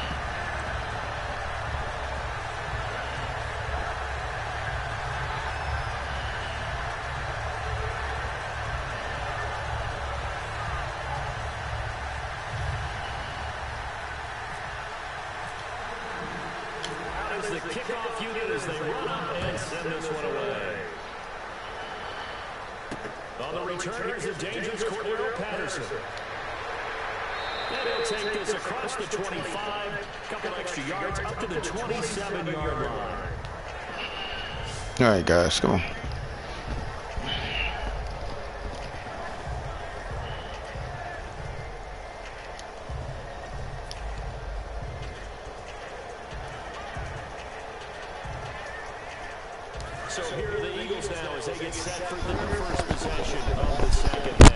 S3: Out is the kickoff unit as they run up and send this one away. On the return, here's the dangerous Cordero Patterson. And he'll take this across the 25, couple extra yards, up to the 27-yard line.
S1: All right, guys, come on.
S3: So here are the Eagles now as they get set for their first possession of the second half.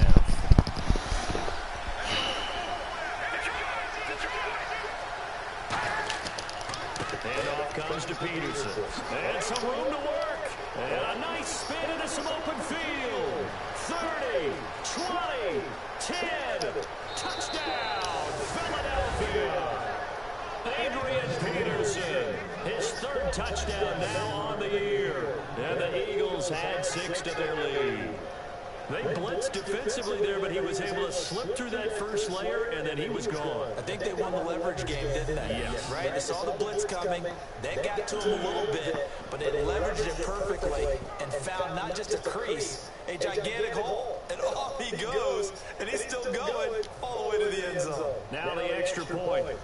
S3: And off comes to Peterson. And some room to work. And a nice spin into some open field. 30, 20, 10. Touchdown, Philadelphia. Adrian Peterson, his 3rd touchdown now on the year. And the Eagles had 6 to their lead. They blitzed defensively there, but he was able to slip through that first layer, and then he was gone.
S2: I think they won the leverage game, didn't they?
S3: Yes.
S2: Right? They saw the blitz coming. They got to him a little bit, but they leveraged it perfectly and found not just a crease, a gigantic hole. And off he goes, and he's still going all the way to the end zone.
S3: Now the extra point.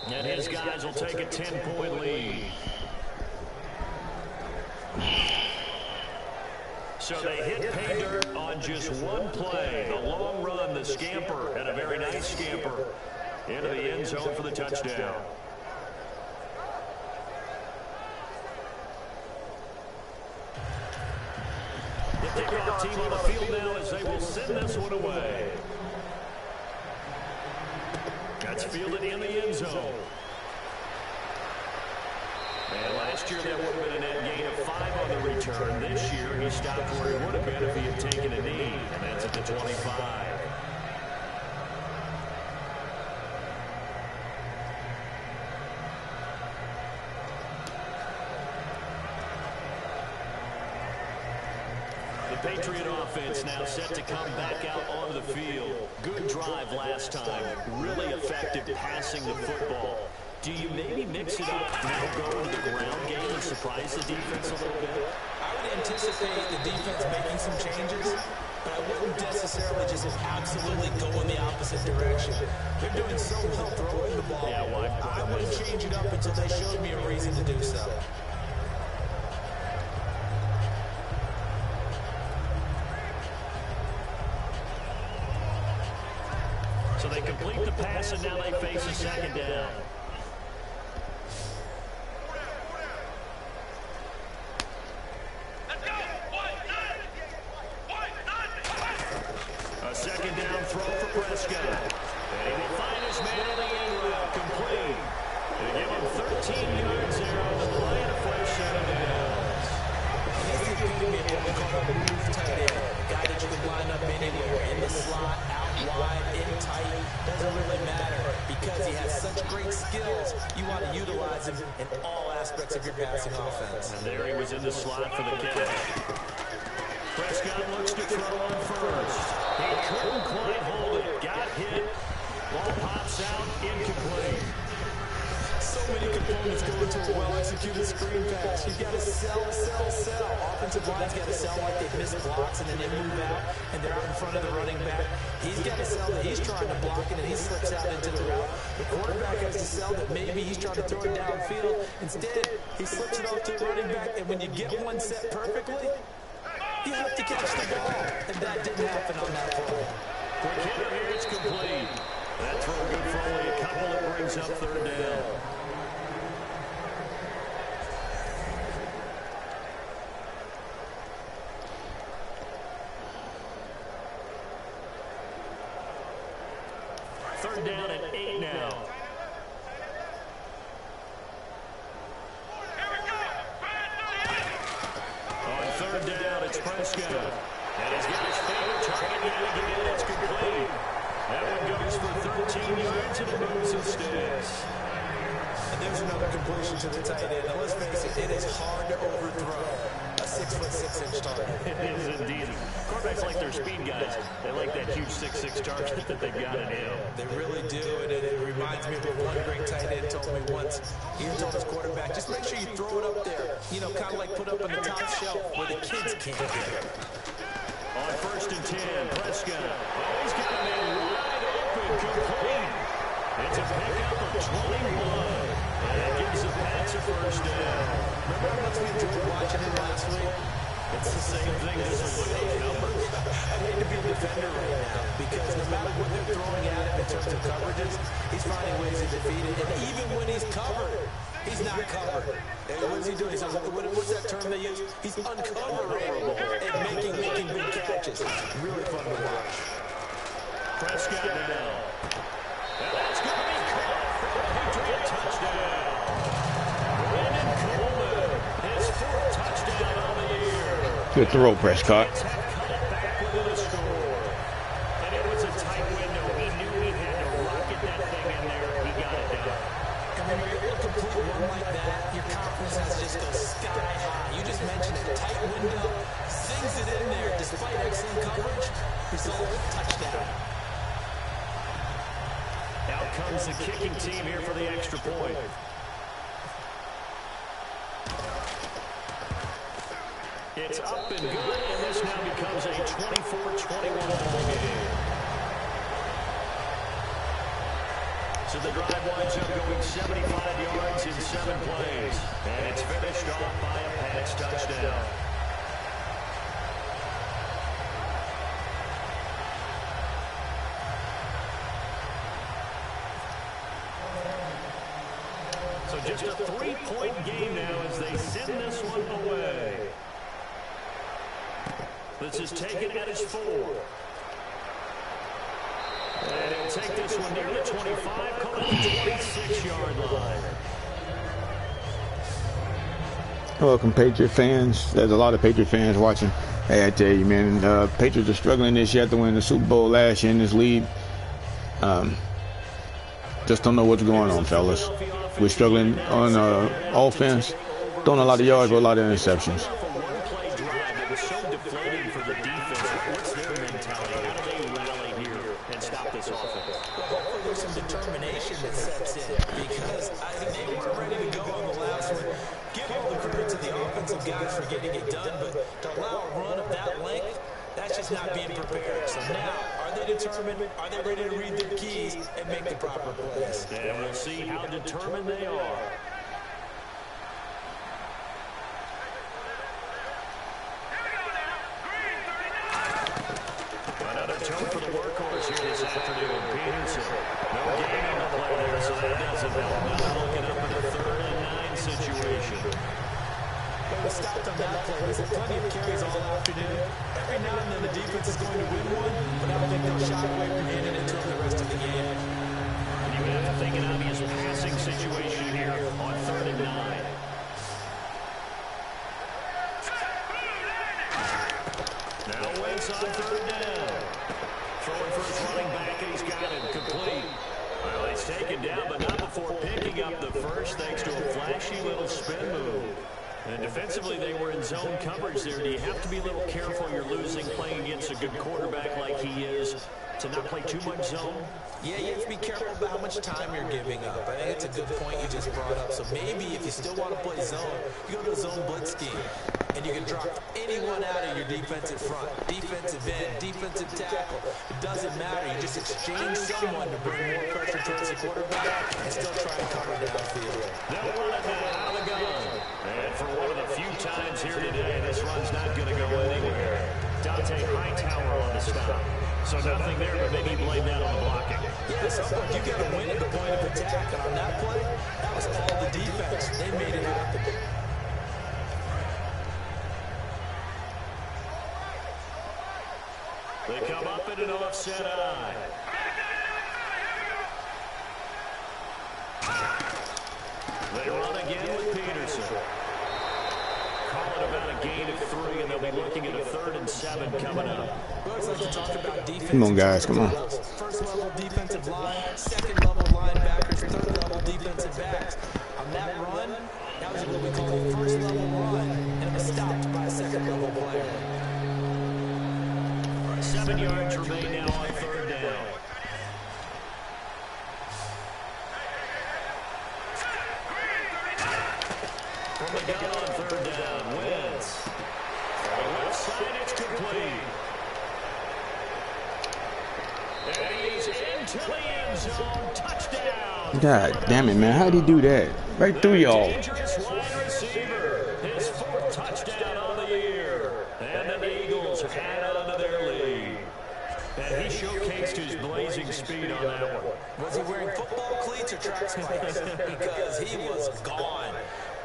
S3: And his guys will take a 10-point lead. So they hit pay dirt on just one play. The long run, the scamper, and a very nice scamper into the end zone for the touchdown. The kickoff team on the field now as they will send this one away. That's fielded in the end zone. Last year, that would have been a net gain of 5 on the return. This year, he stopped where he would have been if he had taken a knee, and that's at the 25. The Patriot offense now set to come back out onto the field. Good drive last time. Really effective passing the football. Do you maybe mix it up, now go to the ground game and surprise the defense a little bit?
S2: I would anticipate the defense making some changes, but I wouldn't necessarily just absolutely go in the opposite direction. They're doing so well throwing the ball.
S3: Yeah, well,
S2: I wouldn't change it up until they showed me a reason to do so.
S3: So they complete the pass, and now they face a second down. A second down throw for Prescott. And he will find his man on the end route, complete. They give him 13 yards there on the play and a fresh set of downs.
S2: He's the epitome of what we call a move tight end. A guy that you can line up anywhere, in the slot, out wide, in tight. Doesn't really matter because he has such great skills. You want to utilize him in all aspects of your passing offense.
S3: And there he was in the slot for the catch. Prescott looks to throw on first. He couldn't quite hold it. Got hit. Ball pops out. Incomplete.
S2: So many components go into a well-executed screen pass. You've got to sell. Offensive line's got to sell like they've missed blocks and then they move out and they're out in front of the running back. He's got to sell that he's trying to block it and he slips out into the route. The quarterback has to sell that maybe he's trying to throw it downfield. Instead, he slips it off to the running back, and when you get one set perfectly, you have to catch the ball, and that didn't happen on that play.
S3: Quick hitter here, it's complete. That throw good for only a couple. That brings up third down. Third down and 8 now. On third down, it's Prescott. And he's got his favorite target yet again. It's complete. That one goes for 13 yards and it moves and sticks.
S2: And there's another completion to the tight end. Now let's face it, it is hard to overthrow a 6'6" target.
S3: It is indeed. Quarterbacks like their speed guys. They like that huge 6'6" target that they've got in him.
S2: They really do, and it reminds me of what one great tight end told me once. He told his quarterback, just make sure you throw it up there. You know, kind of like put up on the top shelf where the kids can't get it.
S3: On first and 10, Prescott. Oh, he's got a man wide open, complete. It's a pickup of 21. And it gives the Pats a first down.
S2: Remember how much we enjoyed watching him last week?
S3: It's the same thing as with those numbers.
S2: I need to be a defender right now because no matter what they're throwing at him in terms of coverages, he's finding ways to defeat it. And even when he's covered, he's not covered. And what is he doing? He's what's that term they use? He's uncoverable and making big catches. Really fun to watch.
S3: Prescott now. And that's going to be caught for a Patriot touchdown. Brandon Coleman, his 4th touchdown on the year.
S1: Good throw, Prescott.
S3: Cut it back with a score. And it was a tight window. He knew he had to rocket that thing in there. He got it done.
S2: And when you're able to complete one like that, your confidence has to just go sky high. You just mentioned it. Tight window, sings it in there despite excellent coverage. Result, touchdown.
S3: Out comes the kicking team here for the extra point. It's up and good, and this now becomes a 24-21 ball game. So the drive winds up going 75 yards in 7 plays. And it's finished off by a Pats touchdown. So just a 3-point game now as they send this one away. This is taken at his 4. And he'll take this one near the 25, call it the 26-yard line.
S1: Welcome, Patriot fans. There's a lot of Patriot fans watching. Hey, I tell you, man, Patriots are struggling this year after winning the Super Bowl last year in this league. Just don't know what's going on, fellas. We're struggling on offense, throwing a lot of yards with a lot of interceptions.
S2: Determination that sets in because they weren't ready to go on the last one. Give all the credit to the offensive guys for getting it done, but to allow a run of that length, that's just not being prepared. So now, are they determined? Are they ready to read their keys and make the proper plays?
S3: And we'll see how determined they are. Another tone for the workhorse here this afternoon. Peterson. No gain on the play there, so that doesn't help. Now looking up in a 3rd and 9 situation.
S2: They were stopped on that play. There's plenty of carries all afternoon. Every now and then the defense is going to win one, but I don't think they'll shy away from handing it to them the rest of the game.
S3: You would have to think an obvious passing situation here on 3rd and 9. Now Wentz on 3rd down. Throwing for his running back, and he's got it complete. Well, he's taken down, but not before picking up the first, thanks to a flashy little spin move. And defensively, they were in zone coverage there. Do you have to be a little careful you're losing playing against a good quarterback like he is to not play too much zone?
S2: Yeah, you have to be careful about how much time you're giving up. I think it's a good point you just brought up. So maybe if you still want to play zone, you go to a zone blitz scheme. And you can drop anyone out of your defensive front, defensive end, defensive tackle. It doesn't matter. You just exchange someone to bring more pressure towards the quarterback and still try and cover downfield.
S3: They'll run it now out of the gun. And for one of the few times here today, this run's not going to go anywhere. Dante Hightower on the stop. So nothing there, but maybe blame that on the blocking.
S2: Yeah, sometimes you got to win at the point of attack. And on that play, that was all the defense. They made it happen.
S3: They come up in an offset eye. They run again with Peterson. Call it about a gain of 3, and they'll be looking at a 3rd and 7 coming up.
S2: We always like to talk about defense.
S1: Come on, guys, come on.
S2: First level defensive line, second level linebackers, third level defensive backs. On that run, that was what we call a first level run, and it was stopped by a second level player.
S3: 7 yards remain now on 3rd down. From the gun on 3rd down, Wentz. On the left side, it's complete. And he's into the end zone. Touchdown.
S1: God damn it, man. How'd he do that? Right through y'all.
S3: Dangerous wide receiver. His 4th touchdown on the year. And the Eagles had onto their lead. And he showcased his blazing speed on that one.
S2: Was he wearing football cleats or track spikes? Because he was gone.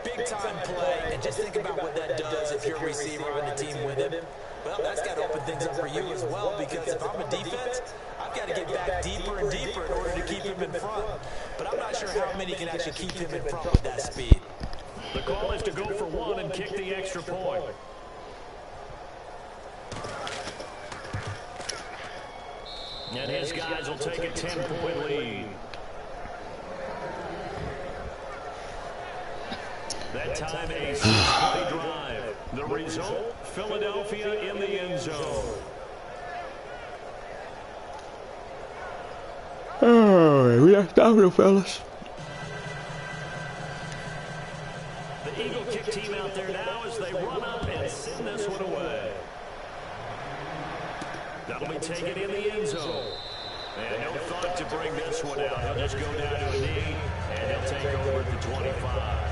S2: Big time play, and just think about what that does if you're a receiver on the team with him. Well, that's got to open things up for you as well, because if I'm a defense, I've got to get back deeper and deeper in order to keep him in front. But I'm not sure how many can actually keep him in front with that speed.
S3: The call is to go for 1 and kick the extra point. And his guys will take a 10-point lead. That time, a 6-play drive. The result, Philadelphia in the end zone.
S1: Oh, we got started, fellas.
S3: The Eagle kick team out there now as they run up and send this one away. That'll be taken in the end zone. And no thought to bring this one out. He'll just go down to a knee, and he'll take over at the 25.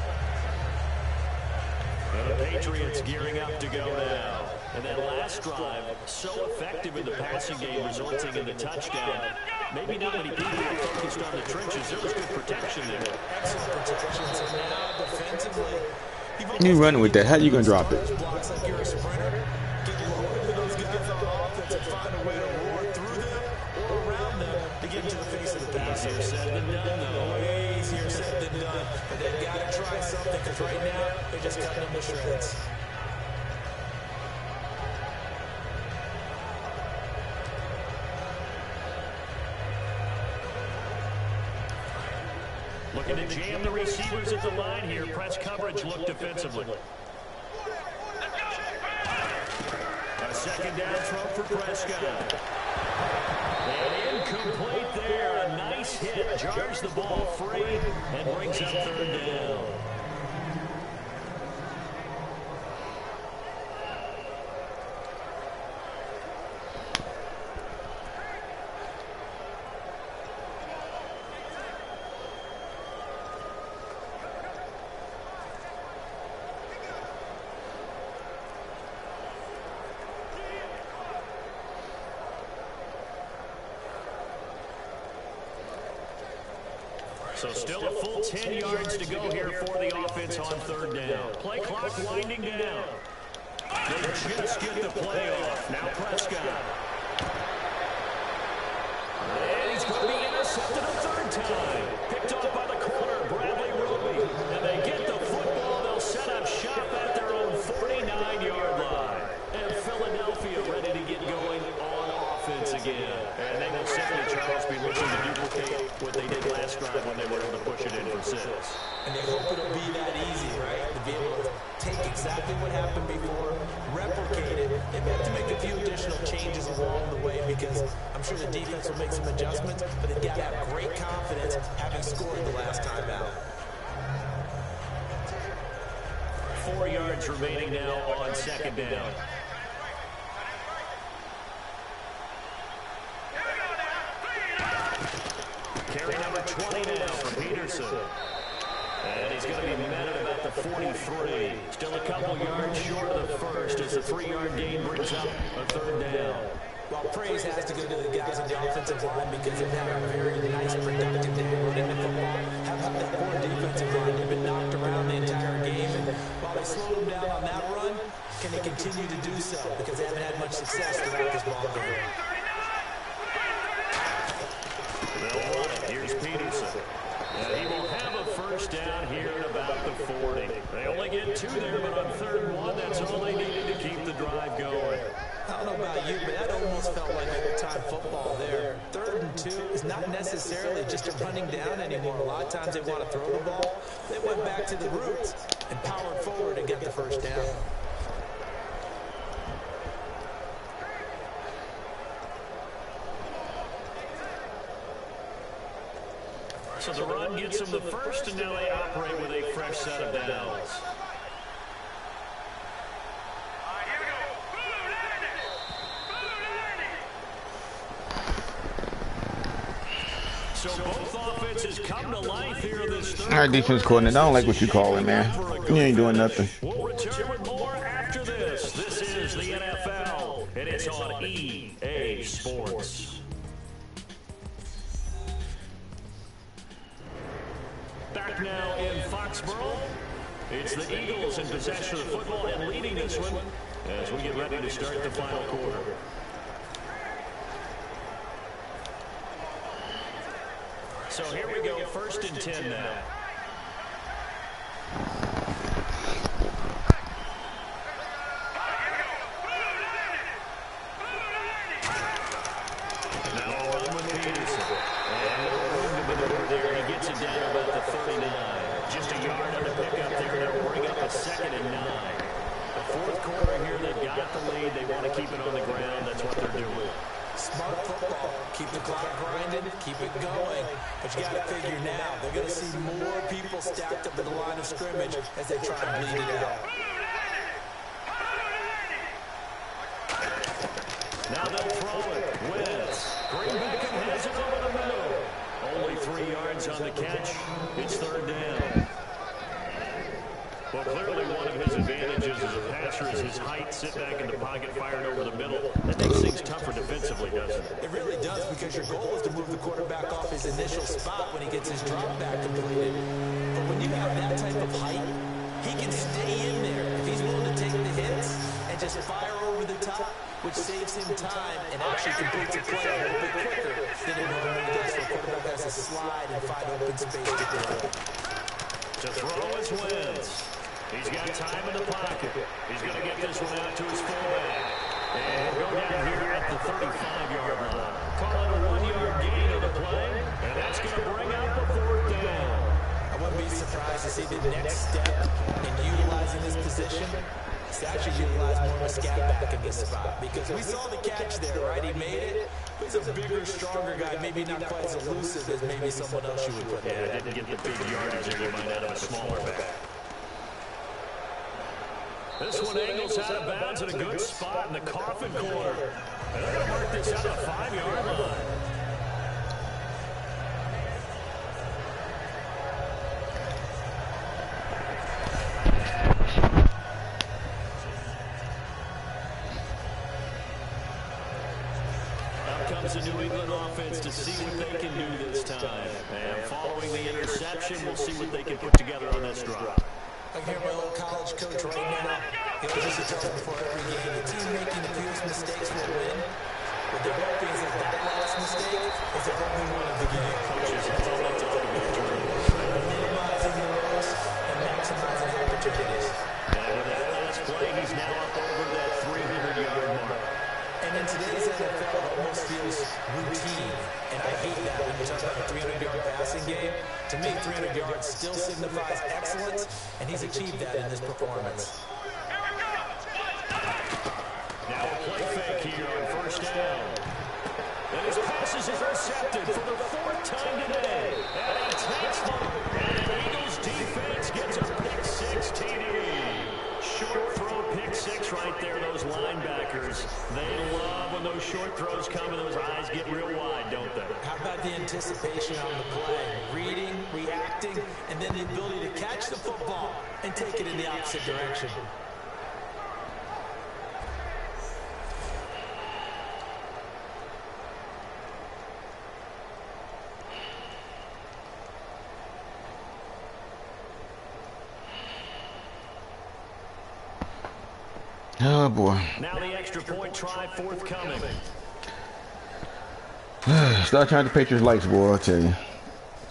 S3: The Patriots gearing up to go now. And that last drive, so effective in the passing game, resulting in the touchdown. Maybe not many people are focused on the trenches. There was good protection there.
S2: Excellent protection. So now, defensively,
S1: You running with that. How you going to drop it?
S2: blocks like you're a sprinter. Get low into those guys on offense and find a way to roar through them or around them to get into the face of the pass.
S3: Easier said than done, though.
S2: Way easier said than done. But they've got to try something, because right now, they're just cutting them to shreds.
S3: Looking to jam the receivers at the line here. Press coverage look defensively. A second down throw for Prescott. And incomplete there. A nice hit. Jars the ball free and brings up third down. So still a full 10 yards to go here for the offense on third down. Play clock winding down. They just get the play off. Now Prescott. And he's going to be intercepted a third time. Picked off by the corner, Bradley Roby. And they get the football. They'll set up shop at their own 49-yard line. And Philadelphia ready to get going on offense again. And they will simply, Charles, be looking to duplicate what they did last drive when they were able to push it in for 6.
S2: And they hope it'll be that easy, right? To be able to take exactly what happened before, replicate it. They may have to make a few additional changes along the way because I'm sure the defense will make some adjustments, but they've got to have great confidence having scored the last time out.
S3: 4 yards remaining now on second down. Carry number 20 now for Peterson. And he's going to be met at about the 43. Still a couple yards short of the first as the 3-yard gain brings up a third down.
S2: Well, praise has to go to the guys on the offensive line because they've had a very nice, productive day running the football. How about that poor defensive line? They've been knocked around the entire game. And while they slowed them down on that run, can they continue to do so? Because they haven't had much success throughout this ball game.
S3: They'll run it. Here's Peterson. And he will have a first down here at about the 40. They only get 2 there, but on third and 1, that's all they needed to keep the drive going.
S2: I don't know about you, but that almost felt like old-time football there. 3rd and 2 is not necessarily just a running down anymore. A lot of times they want to throw the ball. They went back to the roots and powered forward and get the first down.
S3: So the run gets them the first, and now they operate with a fresh set of downs. So both offenses come to life here this third.
S1: All right, defense coordinator, I don't like what you call it, man. You ain't doing nothing.
S3: We'll return with more after this. This is the NFL, and it's on EA Sports. Back now in Foxborough, it's the Eagles in possession of the football and leading this one as we get ready to start the final quarter. So here we go, 1st and 10 now. Now a run with Peterson. And a room to maneuver there. He gets it down about the 39. Just a yard on the pickup there. They'll bring up a 2nd and 9. The 4th quarter here, they've got the lead. They want to keep it on the ground. That's what they're doing.
S2: Smart football. Keep the clock grinding, keep it going. But you got to figure now, they're going to see more people stacked up at the line of scrimmage as they try and bleed it out.
S3: Now they'll throw it. Wentz. Green Beckham has it over the middle. Only 3 yards on the catch. It's third down. Well, clearly one of his advantages as a passer is his height. Sit back in the pocket, fired over the middle. That makes things tougher defensively, doesn't it?
S2: It really does, because your goal is to move the quarterback off his initial spot when he gets his drop back completed. But when you have that type of height, he can stay in there. If he's willing to take the hits and just fire over the top, which saves him time and actually completes a play a little bit quicker than it normally does. So the quarterback has to slide and find open space to throw.
S3: To throw is Wentz. He's got time in the pocket. He's going to get this one out to his fullback. And go down here at the 35-yard line. Call it a 1-yard gain of the play, and that's going to bring out the 4th down.
S2: I wouldn't be surprised to see the next step in utilizing this position. It's actually utilized more of a scat back in this spot because we saw the catch there, right? He made it. He's a bigger, stronger guy, maybe not quite as elusive as maybe someone else you would put there.
S3: Yeah, didn't get the big yardage there you might out of a smaller back. This one angles out of bounds in a good spot in the coffin corner. And they're going to mark this out of the 5-yard line. The New England offense to see what they can do this time. And following the interception, we'll see what they can put together on this drop.
S2: I can hear my old college coach right now. He always used to tell me before every game, the team making the fewest mistakes will win. But the hope is that last mistake is the only one of the game.
S3: Coaches, that's all they talk about.
S2: Minimizing the loss and maximizing opportunities.
S3: And with that last play, he's now up over that 300-yard mark.
S2: And in today's NFL, it almost feels routine. And I hate that when you talk about a 300-yard passing game. To me, 300 yards still signifies excellence, and he's achieved that in this performance.
S3: Now a play fake here on 1st down. And his pass is intercepted for the 4th time today. And he takes them. And the Eagles defense gets a pick 6 TD. Short throw pick 6 right there, those linebackers. They love when those short throws come and those eyes get real wide, don't they?
S2: How about the anticipation on the play? Reading, reacting, and then the ability to catch the football and take it in the opposite direction.
S1: Oh, boy.
S3: Now the extra point try forthcoming.
S1: Start trying to Patriots lights, boy, I'll tell you.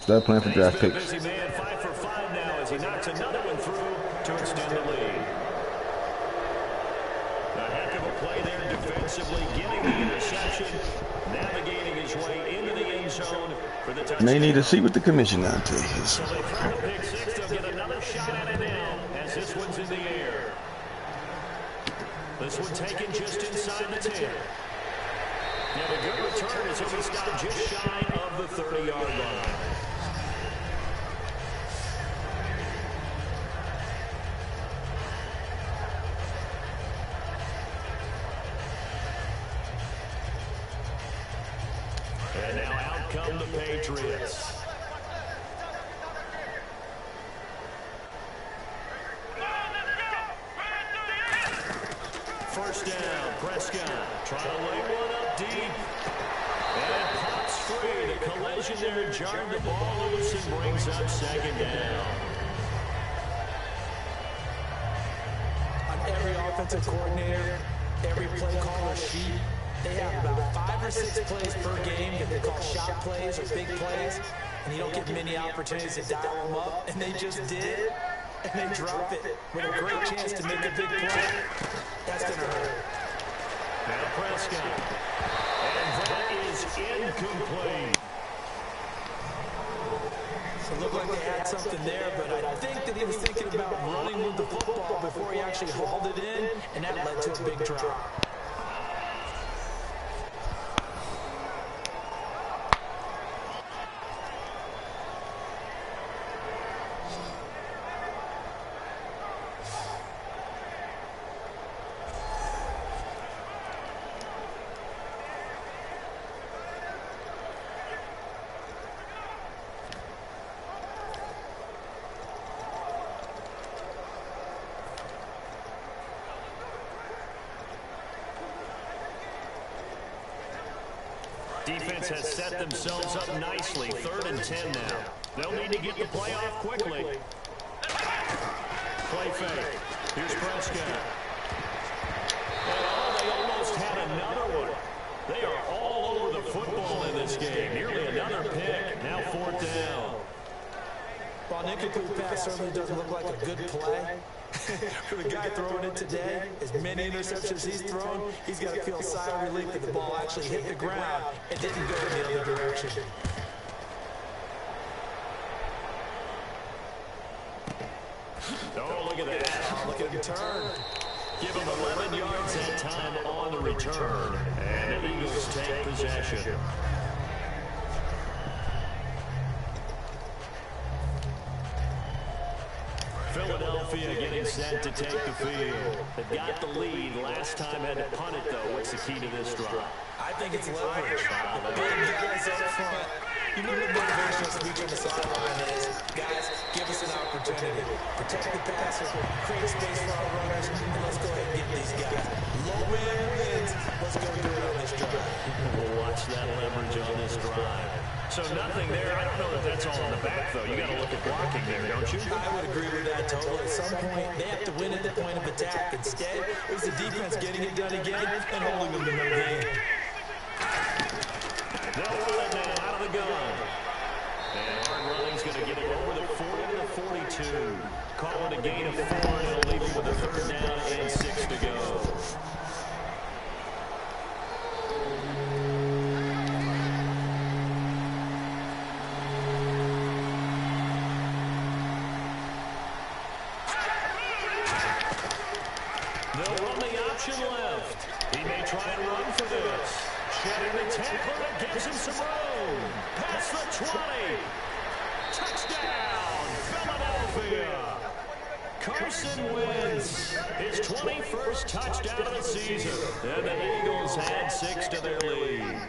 S1: Start playing for draft picks.
S3: Busy man, 5 for 5 now as he knocks another one through to extend the lead. A heck of a play there defensively, getting the interception, navigating his way into the end zone for the touchdown.
S1: May need to see with the commission now, I'll tell you.
S3: So they throw the pick 6, they'll get another shot at it now as this one's in the air. This one taken just inside the 10. Now the good return is he'll be stopped just shy of the 30-yard line. And now out come the Patriots. First down, Prescott trying to lay one up deep. And pops free. The collision there jarred the ball loose and brings up 2nd down.
S2: On every offensive coordinator, every play caller sheet, they have about 5 or 6 plays per game that they call shot plays or big plays, and you don't get many opportunities to dial them up, and they just did, and they drop it with a great chance to make a big play. That's going to hurt.
S3: Now Prescott. And that is incomplete.
S2: So it looked like they had something there, but I think that he was thinking about running with the football before he actually hauled it in, and that led to a big drop.
S3: Defense has set themselves up nicely. 3rd and 10 now. They'll need to get the play off quickly. Play fake. Here's Prescott. Oh, they almost had another one. They are all over the football in this game. Nearly another pick. Now 4th down.
S2: While Nick pass certainly doesn't look like a good play, For the guy throwing it today, as many interceptions he's thrown, he's got to feel a sigh of relief that the ball actually hit the ground and didn't go in the other direction.
S3: Oh, look at that.
S2: Oh, look at him turn.
S3: Give him 11 yards that time on the return. And the Eagles take possession. Philadelphia getting set to take the field. They've got the lead. Last time had to punt it, though. What's the key to this drive?
S2: I think it's leverage. The big guys up front. You know the motivational speech on the sideline is, guys, give us an opportunity. Protect the passer, create space for our runners, and let's go ahead and get these guys. Low man wins. Let's go do it on this drive.
S3: We'll watch that leverage on this drive. So nothing there. I don't know if that's all in the back, though. You got to look at blocking there, don't you?
S2: I would agree with that totally. At some point, they have to win at the point of attack. Instead, it was the defense getting it done again and holding them to no gain.
S3: They'll run it now out of the gun. And hard running's going to get it over the 40 to the 42. Call it a gain of 4, and it'll leave it with a third down and 6 to go. They'll run the option left. He may try and run for this. Shedding the tackle that gives him some room. Past the 20. Touchdown, Philadelphia. Carson Wentz, his 21st touchdown of the season. And the Eagles add 6 to their lead.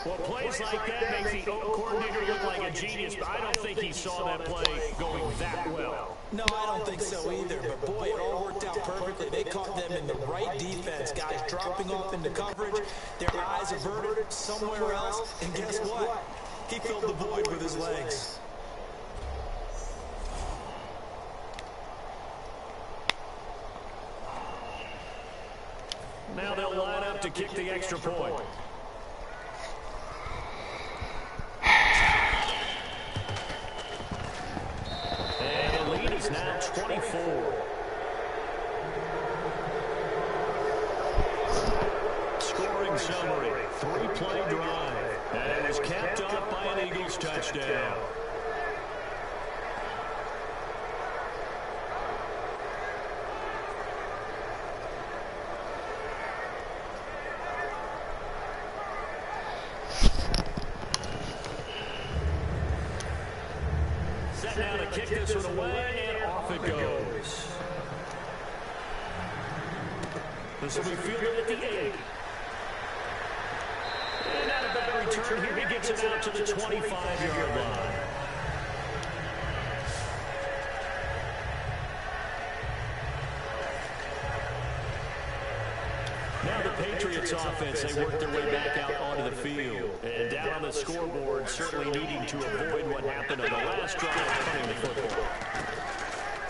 S3: Well, plays like that makes the O coordinator look like a genius, but I don't think he saw that play going that well.
S2: No, I don't think so either, but boy, it all worked out perfectly. They caught them in the right defense, guys dropping off into coverage, their eyes averted somewhere else, and guess what? He filled the void with his legs.
S3: Now they'll line up to kick the extra point. Is now 24. Scoring summary, 3-play drive. And it was capped off by an Eagles touchdown. Set now to kick this one away. Off it goes. This will be fielded at the 8. And not a bad return here. He gets it out to the 25-yard line. Now the Patriots offense, they work their way back out onto the field. And down on the scoreboard, certainly needing to avoid what happened on the last drive, punting the football.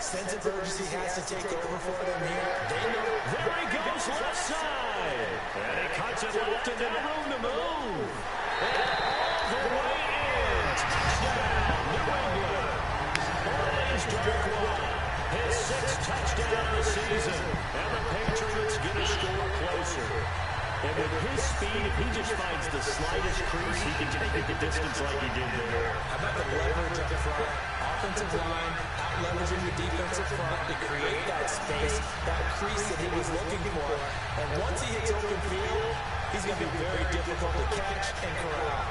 S2: Sense of urgency has to take over for them here. They know.
S3: There he goes, left side. And he cuts it left and then room to move. And all the way in. Touchdown, New England. Orleans Dirk Watt, his 6th touchdown of the season. And the Patriots get a score closer. And with his speed, if he just finds the slightest crease, he can take it the distance like he did there.
S2: How about the leverage up front? Offensive line, out-leveraging the defensive front to create that space, that crease that he was looking for. And once he hits open field, he's going to be very difficult to catch and corral.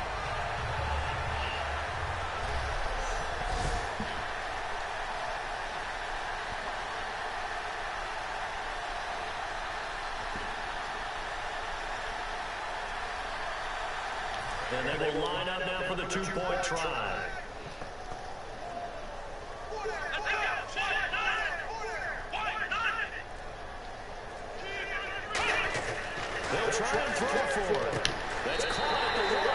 S3: And they will line up now for the 2-point try. They'll try and throw for it. That's caught at the 1.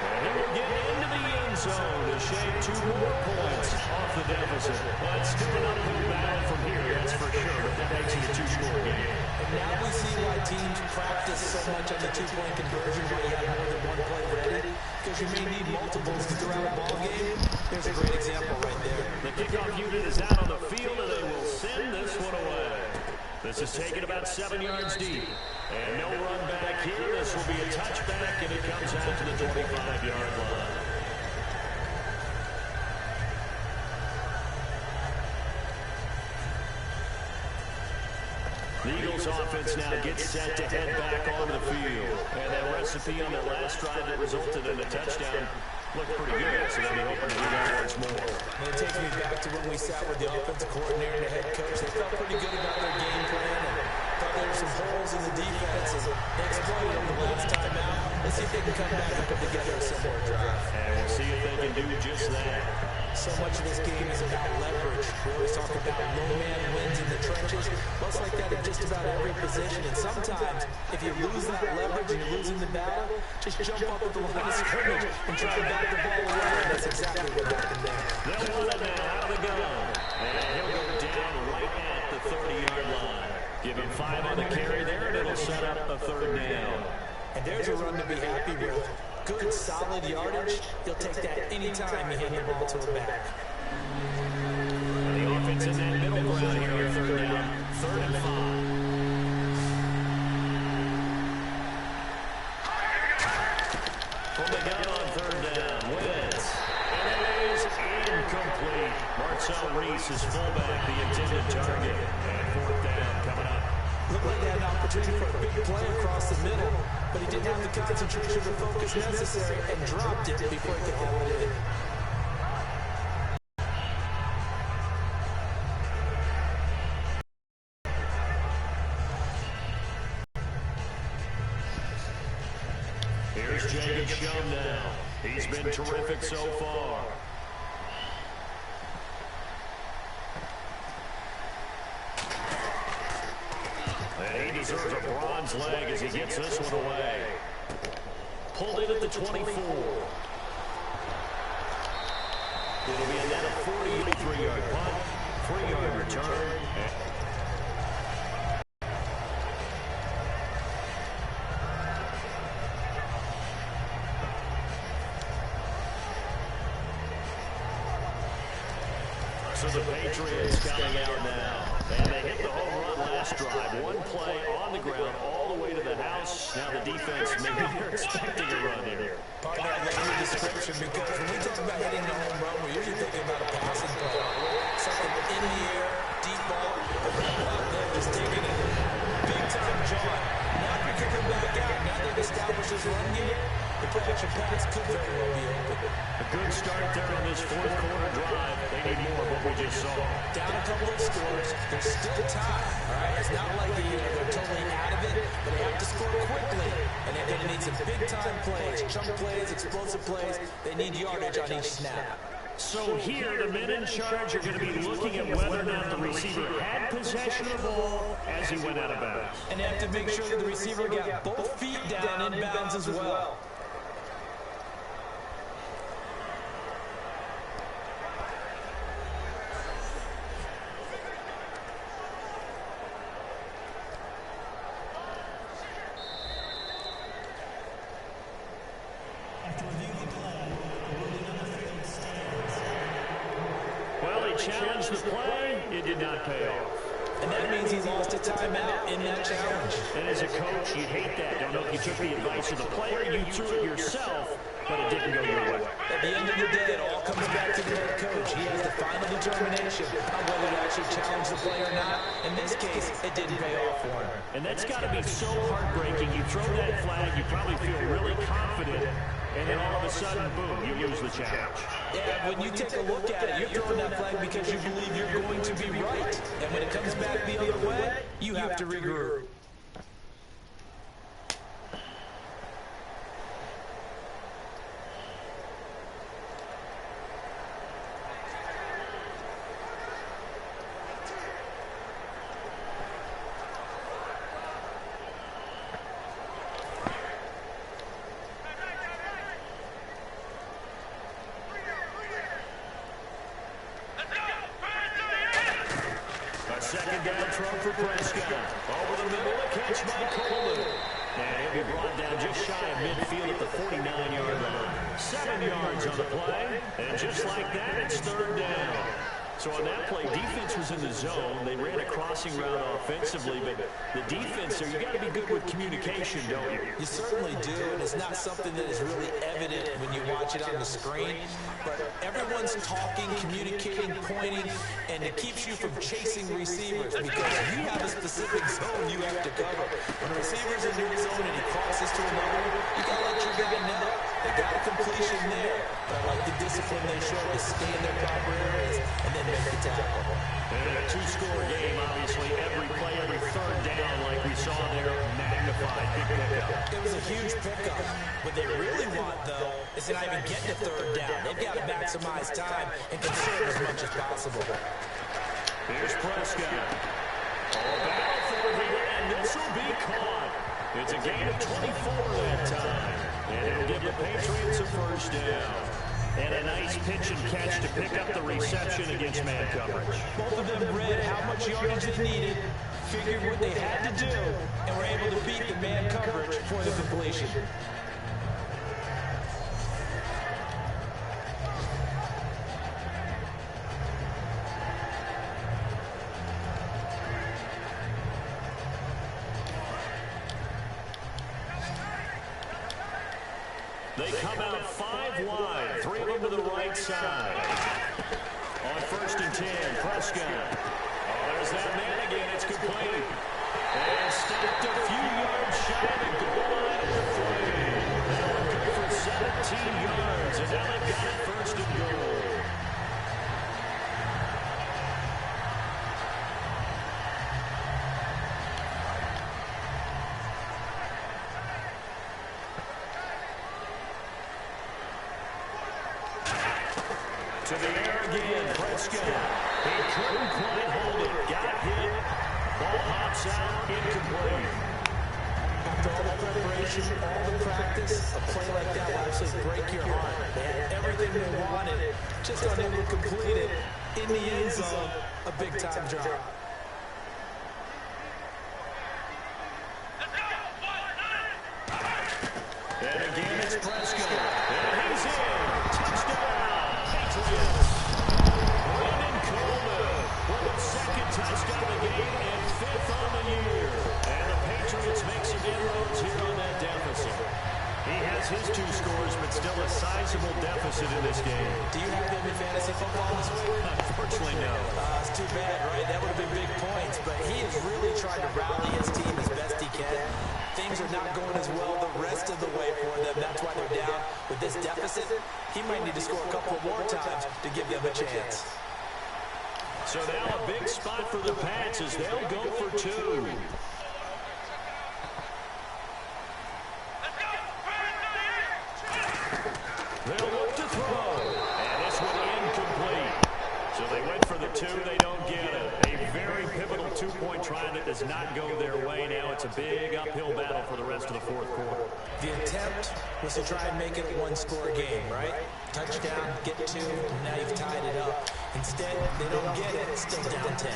S3: And he will get into the end zone to shave 2 more points off the deficit. But still an uphill battle from here, that's for sure. But that makes it a 2-score game.
S2: And now we see why teams practice so much on the 2-point conversion, where you have more than one play ready. because you may need multiples throughout a ball game. There's a great example right there.
S3: The kickoff unit is out on the field, and they will send this one away. This is taken about 7 yards deep. And no run back here. This will be a touchback, and it comes out to the 25-yard line. The Eagles offense now gets set to head back onto the field. And that recipe on their last drive that resulted in a touchdown looked pretty good, so they'll be hoping to do that once more.
S2: And it takes me back to when we sat with the offensive coordinator and the head coach. They felt pretty good about their game plan and thought there were some holes in the defense, and they exploited them the last time out. Let's see if they can come back and put together a similar drive.
S3: And we'll see if they can do just that.
S2: So much of this game is about leverage. We always talk about low man wins in the trenches. Most like that in just about every position. And sometimes, if you lose that leverage and you're losing the battle, just jump up at the line of scrimmage and try to back the ball away. And that's exactly what happened there.
S3: They'll run it now out of the gun. And he'll go down right at the 30-yard line. Give him 5 on the carry there, and it'll set up a 3rd down.
S2: And there's a run to be happy with. Good, solid yardage. He'll take that anytime you hand the ball to a back.
S3: The offense in that middle ground here on 3rd down. 3rd and 5. From the gun on 3rd down. Wentz. And it is incomplete. Marcel Reese is fullback, the intended target. And 4th down coming up.
S2: Looked like they had an opportunity for a big play across the middle, but he didn't have the concentration or focus necessary and dropped it before he could haul it in.
S3: Here's Jacob Shum now. He's been terrific so far. And he deserves a bronze leg as he gets this one away. Pulled in at the 24. It'll be a net of 43-yard punt, 3-yard return. So the Patriots coming out now. And they hit the home run last drive. One play on the ground all the way to the house. Now the defense, maybe they're expecting a run here.
S2: Partner, I love your description because when we talk about hitting the home run, we're usually thinking about a passing play. Something in the air, deep ball, out there just taking it. Big time John. Now we can come back out. Now they've established this run game. The play-action pass could very well be open.
S3: A good start there on this 4th quarter drive. They need more of what we just saw.
S2: Down a couple of scores. There's still time. All right, it's not like they're totally out of it, but they have to score quickly. And they're going to need some big-time plays, chunk plays, explosive plays. They need yardage on each snap.
S3: So here, the men in charge are going to be looking at whether or not the receiver had possession of the ball as he went out of bounds.
S2: And they have to make sure that the receiver got both feet down in bounds as well.
S3: Challenged the play, it did not pay off.
S2: And that means he lost a timeout in that challenge.
S3: And as a coach, you hate that. Don't know if you took the advice of the player, you threw it yourself, but it didn't go your way.
S2: At the end of the day, it all comes back to the head coach. He has the final determination on whether to actually challenge the play or not. In this case, it didn't pay off for him.
S3: And that's got to be so heartbreaking. You throw that flag, you probably feel really confident, and then all of a sudden, boom, you lose the challenge.
S2: Yeah, when you take a look at it, you're throwing that flag because you believe you're going to be right. And when it comes back the other way, you have to regroup.
S3: Second down throw for Prescott. Over the middle, a catch by Coleman. And he'll be brought down just shy of midfield at the 49-yard line. 7 yards on the play. And just like that, it's third down. So on that play, defense was in the zone. They ran a crossing route offensively, but the defense there, you got to be good with communication, don't you?
S2: You certainly do, and it's not something that is really evident when you watch it on the screen. But everyone's talking, communicating, pointing, and it keeps you from chasing receivers because you have a specific zone you have to cover. When a receiver's in your zone and he crosses to another one, you got to let your guy know. They got a completion there, but I like the discipline they show to stay in their proper areas and then make the tackle.
S3: And a two-score game, obviously, every play, every third down, like we saw there, magnified, big pickup.
S2: It was a huge pickup. What they really want, though, is to not even get to third down. They've got to maximize time and conserve as much as possible.
S3: Here's Prescott. All battle for it here, and this will be caught. It's a gain of 24 that time. And it'll give the Patriots a first down. And a nice pitch and catch to pick up the reception against man coverage.
S2: Both of them read how much yardage they needed, figured what they had to do, and were able to beat the man coverage for the completion.
S3: They come out 5 wide, 3 of them to the right side. On 1st and 10, Prescott. Oh, there's that man again. It's complete. And stepped a few yards shy of the goal line at the 3. That one good for 17 yards, and now they've got it 1st and goal. To the air again, Prescott. He couldn't quite hold it. Got hit. Ball hops out, incomplete.
S2: After all the preparation, all the practice, a play like that will actually break your heart. They had everything they wanted, just unable to complete it. In the end zone, a big-time drop.
S3: And again, it's Prescott. And he's in. Touchdown. Patriots. Brandon Coleman with a 2nd touchdown of the game and 5th on the year. And the Patriots make some inroads here on that deficit. He has his 2 scores, but still a sizable deficit in this game.
S2: Do you have him in fantasy football this week?
S3: Unfortunately, no.
S2: It's too bad, right? That would have been big points, but he has really tried to rally his team as best he can. Things are not going as well the rest of the way for them. That's why they're down. With this deficit, he might need to score a couple more times to give them a chance.
S3: So now a big spot for the Pats as they'll go for 2. They'll look to throw. And this one incomplete. So they went for the 2. They don't get it. A very pivotal 2-point try that does not go their way. Now it's a big uphill battle for the rest of the 4th quarter.
S2: The attempt was to try and make it a 1-score game, right? Touchdown, get 2, and now you've tied it up. Instead, they don't get it. Still down 10.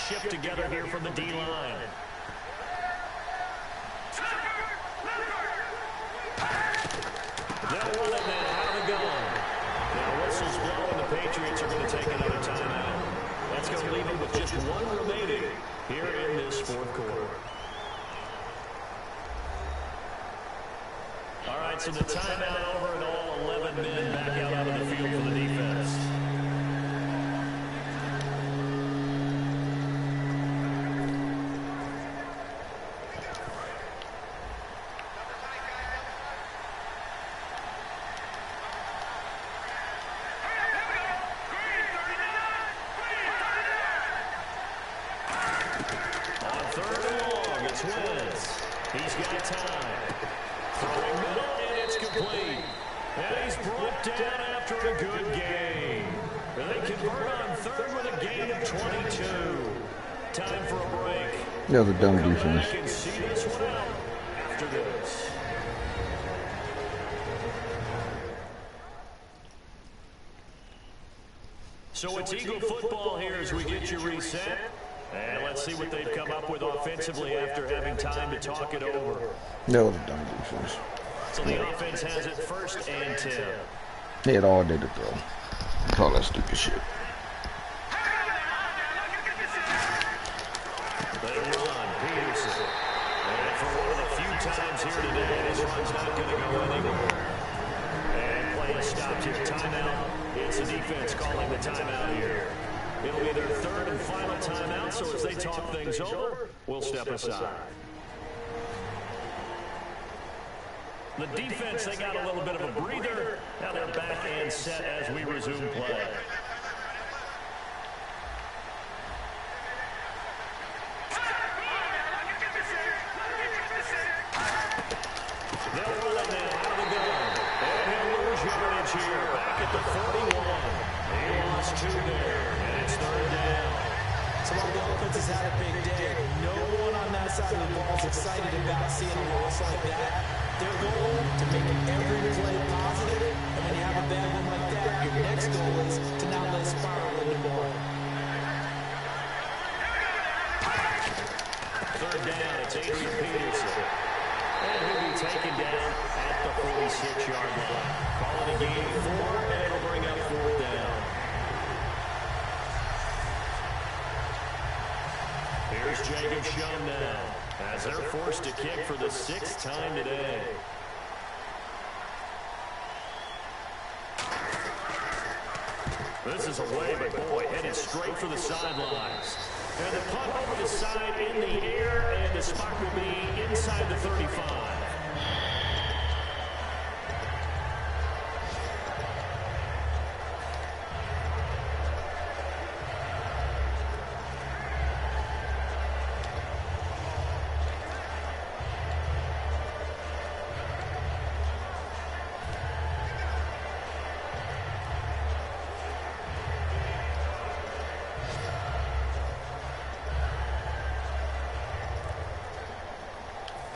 S3: Shift together here from the D-line. They'll run it now out of the gun. Now whistles blowing. The Patriots are going to take another timeout. That's going to leave with just one remaining here in this fourth quarter. All right, so the timeout over and all 11 men back out onto the field for the defense. He's got time. Throwing middle, and it's complete. And he's brought down after a good game. They convert on third with a gain of 22. Time for a break.
S1: That was a dumb defense.
S3: I can see this one out after this. So it's Eagle football here as we get you reset. And let's see what they've come up with offensively after having time to talk it over.
S1: That was a dumb defense.
S3: So the offense has it 1st and 10.
S1: They had all day to throw. Call that stupid shit.
S3: They run, Peterson. And for one of the few times here today, this run's not going to go anywhere. And play is stopped here. Timeout. It's the defense calling the timeout here. It'll be their 3rd and final timeout, so as they talk things over, we'll step aside. The defense, they got a little bit of a breather. Now they're back and set as we resume play. They'll run it now out of the gun. And he'll lose yardage here. Back at the 41. He lost 2 there. And it's 3rd down.
S2: So while the offense has had a big day, no one on that side of the ball is excited about seeing a loss like that. Their goal to make every play positive, and when you have a bad one like that, your next goal is to not let it spiral into more.
S3: 3rd down, it's Adrian Peterson. And he'll be taken down at the 46-yard line. Calling a gain of 4, and it'll bring up 4th down. Here's Jacob Shum now, as they're forced to kick for the 6th time today. This is away, but boy, headed straight for the sidelines. And the punt over the side in the air, and the spot will be inside the 35.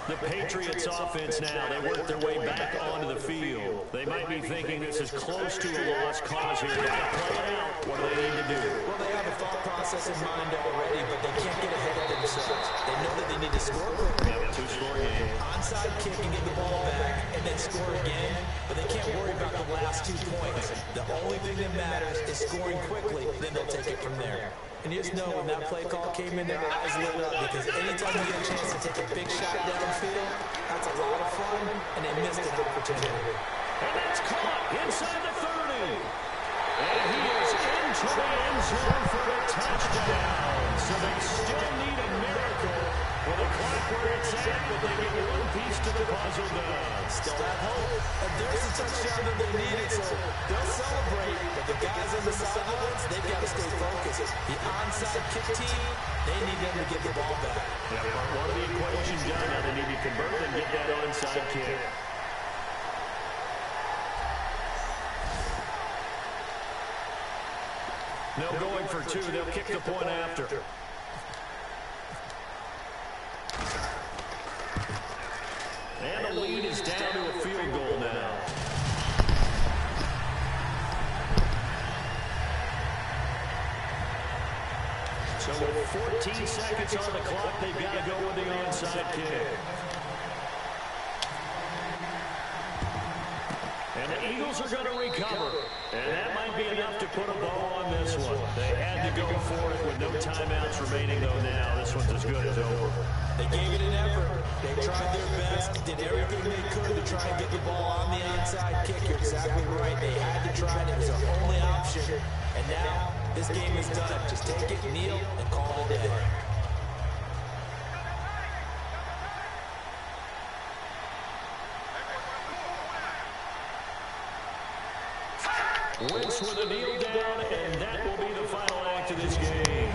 S3: The Patriots offense now, they work their way back onto the field. They might be thinking this is close to a lost cause here. They got to play it out. What do they need to do?
S2: Well, they have a thought process in mind already, but they can't get ahead of themselves. They know that they need to score quickly.
S3: Have a 2-score game.
S2: Onside kick and get the ball back, and then score again. But they can't worry about the last 2 points. The only thing that matters is scoring quickly, then they'll take it from there. And you just know when that play call came in, their eyes lit up, because anytime you get a chance to take a big shot downfield, that's a lot of fun, and they missed an opportunity.
S3: And that's caught inside the 30. And he is into the end zone for a touchdown. So they still need a miracle with a clock where it's at, but they get one piece to the puzzle done.
S2: Still have hope. And there's a touchdown that they needed, so they'll celebrate. But the guys on the sidelines, they've got to stay focused. The onside kick team, they need them to get the ball back.
S3: Yeah, part 1 of the equation done. Now they need to convert and get that onside kick. No going for 2. They'll kick the point after. And the lead is down to a field goal now. So with 14 seconds on the clock, they've got to go with the onside kick. And the Eagles Eagles are going to recover. And that might be enough to put a bow on this one. They had to go for it with no timeouts remaining, though, now. This one's as good as over.
S2: They gave it an effort. They tried their best, did everything they could to try and get the ball on the onside kick. You're exactly right. They had to try it. It was their only option. And now this game is done. Just take it, kneel, and call it a day.
S3: Wentz with a kneel down, and that will be the final act of this game.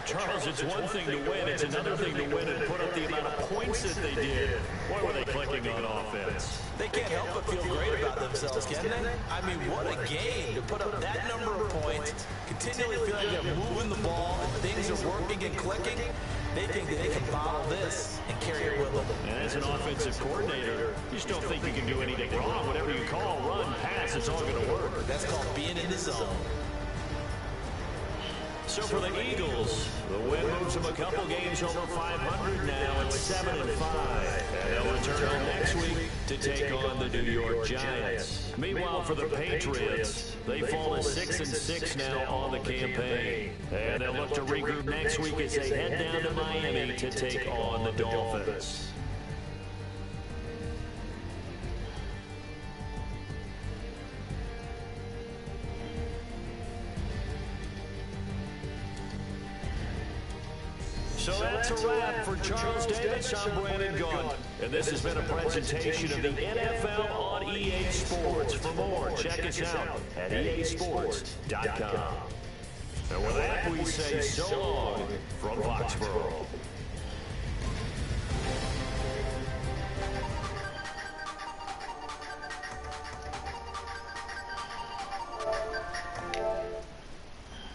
S3: Charles, it's one thing to win. It's another thing to win and put up the amount of points that they did. Boy, were they clicking on offense.
S2: They can't help but feel great about themselves, can they? I mean, what a game to put up that number of points, continually feel like they're moving the ball, and things are working and clicking. They think that they can bottle this and carry it with them.
S3: And as an offensive coordinator, you just don't think you can do anything wrong. Whatever you call, run, pass, it's all going to work.
S2: That's called being in the zone.
S3: So for the Eagles, the win moves them a couple games over 500 now at 7-5. And they'll return home next week to take on the New York Giants. Meanwhile, for the Patriots, they fall to 6-6 now on the campaign. And they'll look to regroup next week as they head down to Miami to take on the Dolphins. So that's a wrap for Charles Davis. I'm Brandon Gunn. And this has been a presentation of the NFL on EA Sports. For more, check us out at easports.com. And with that, we say so long from Foxborough.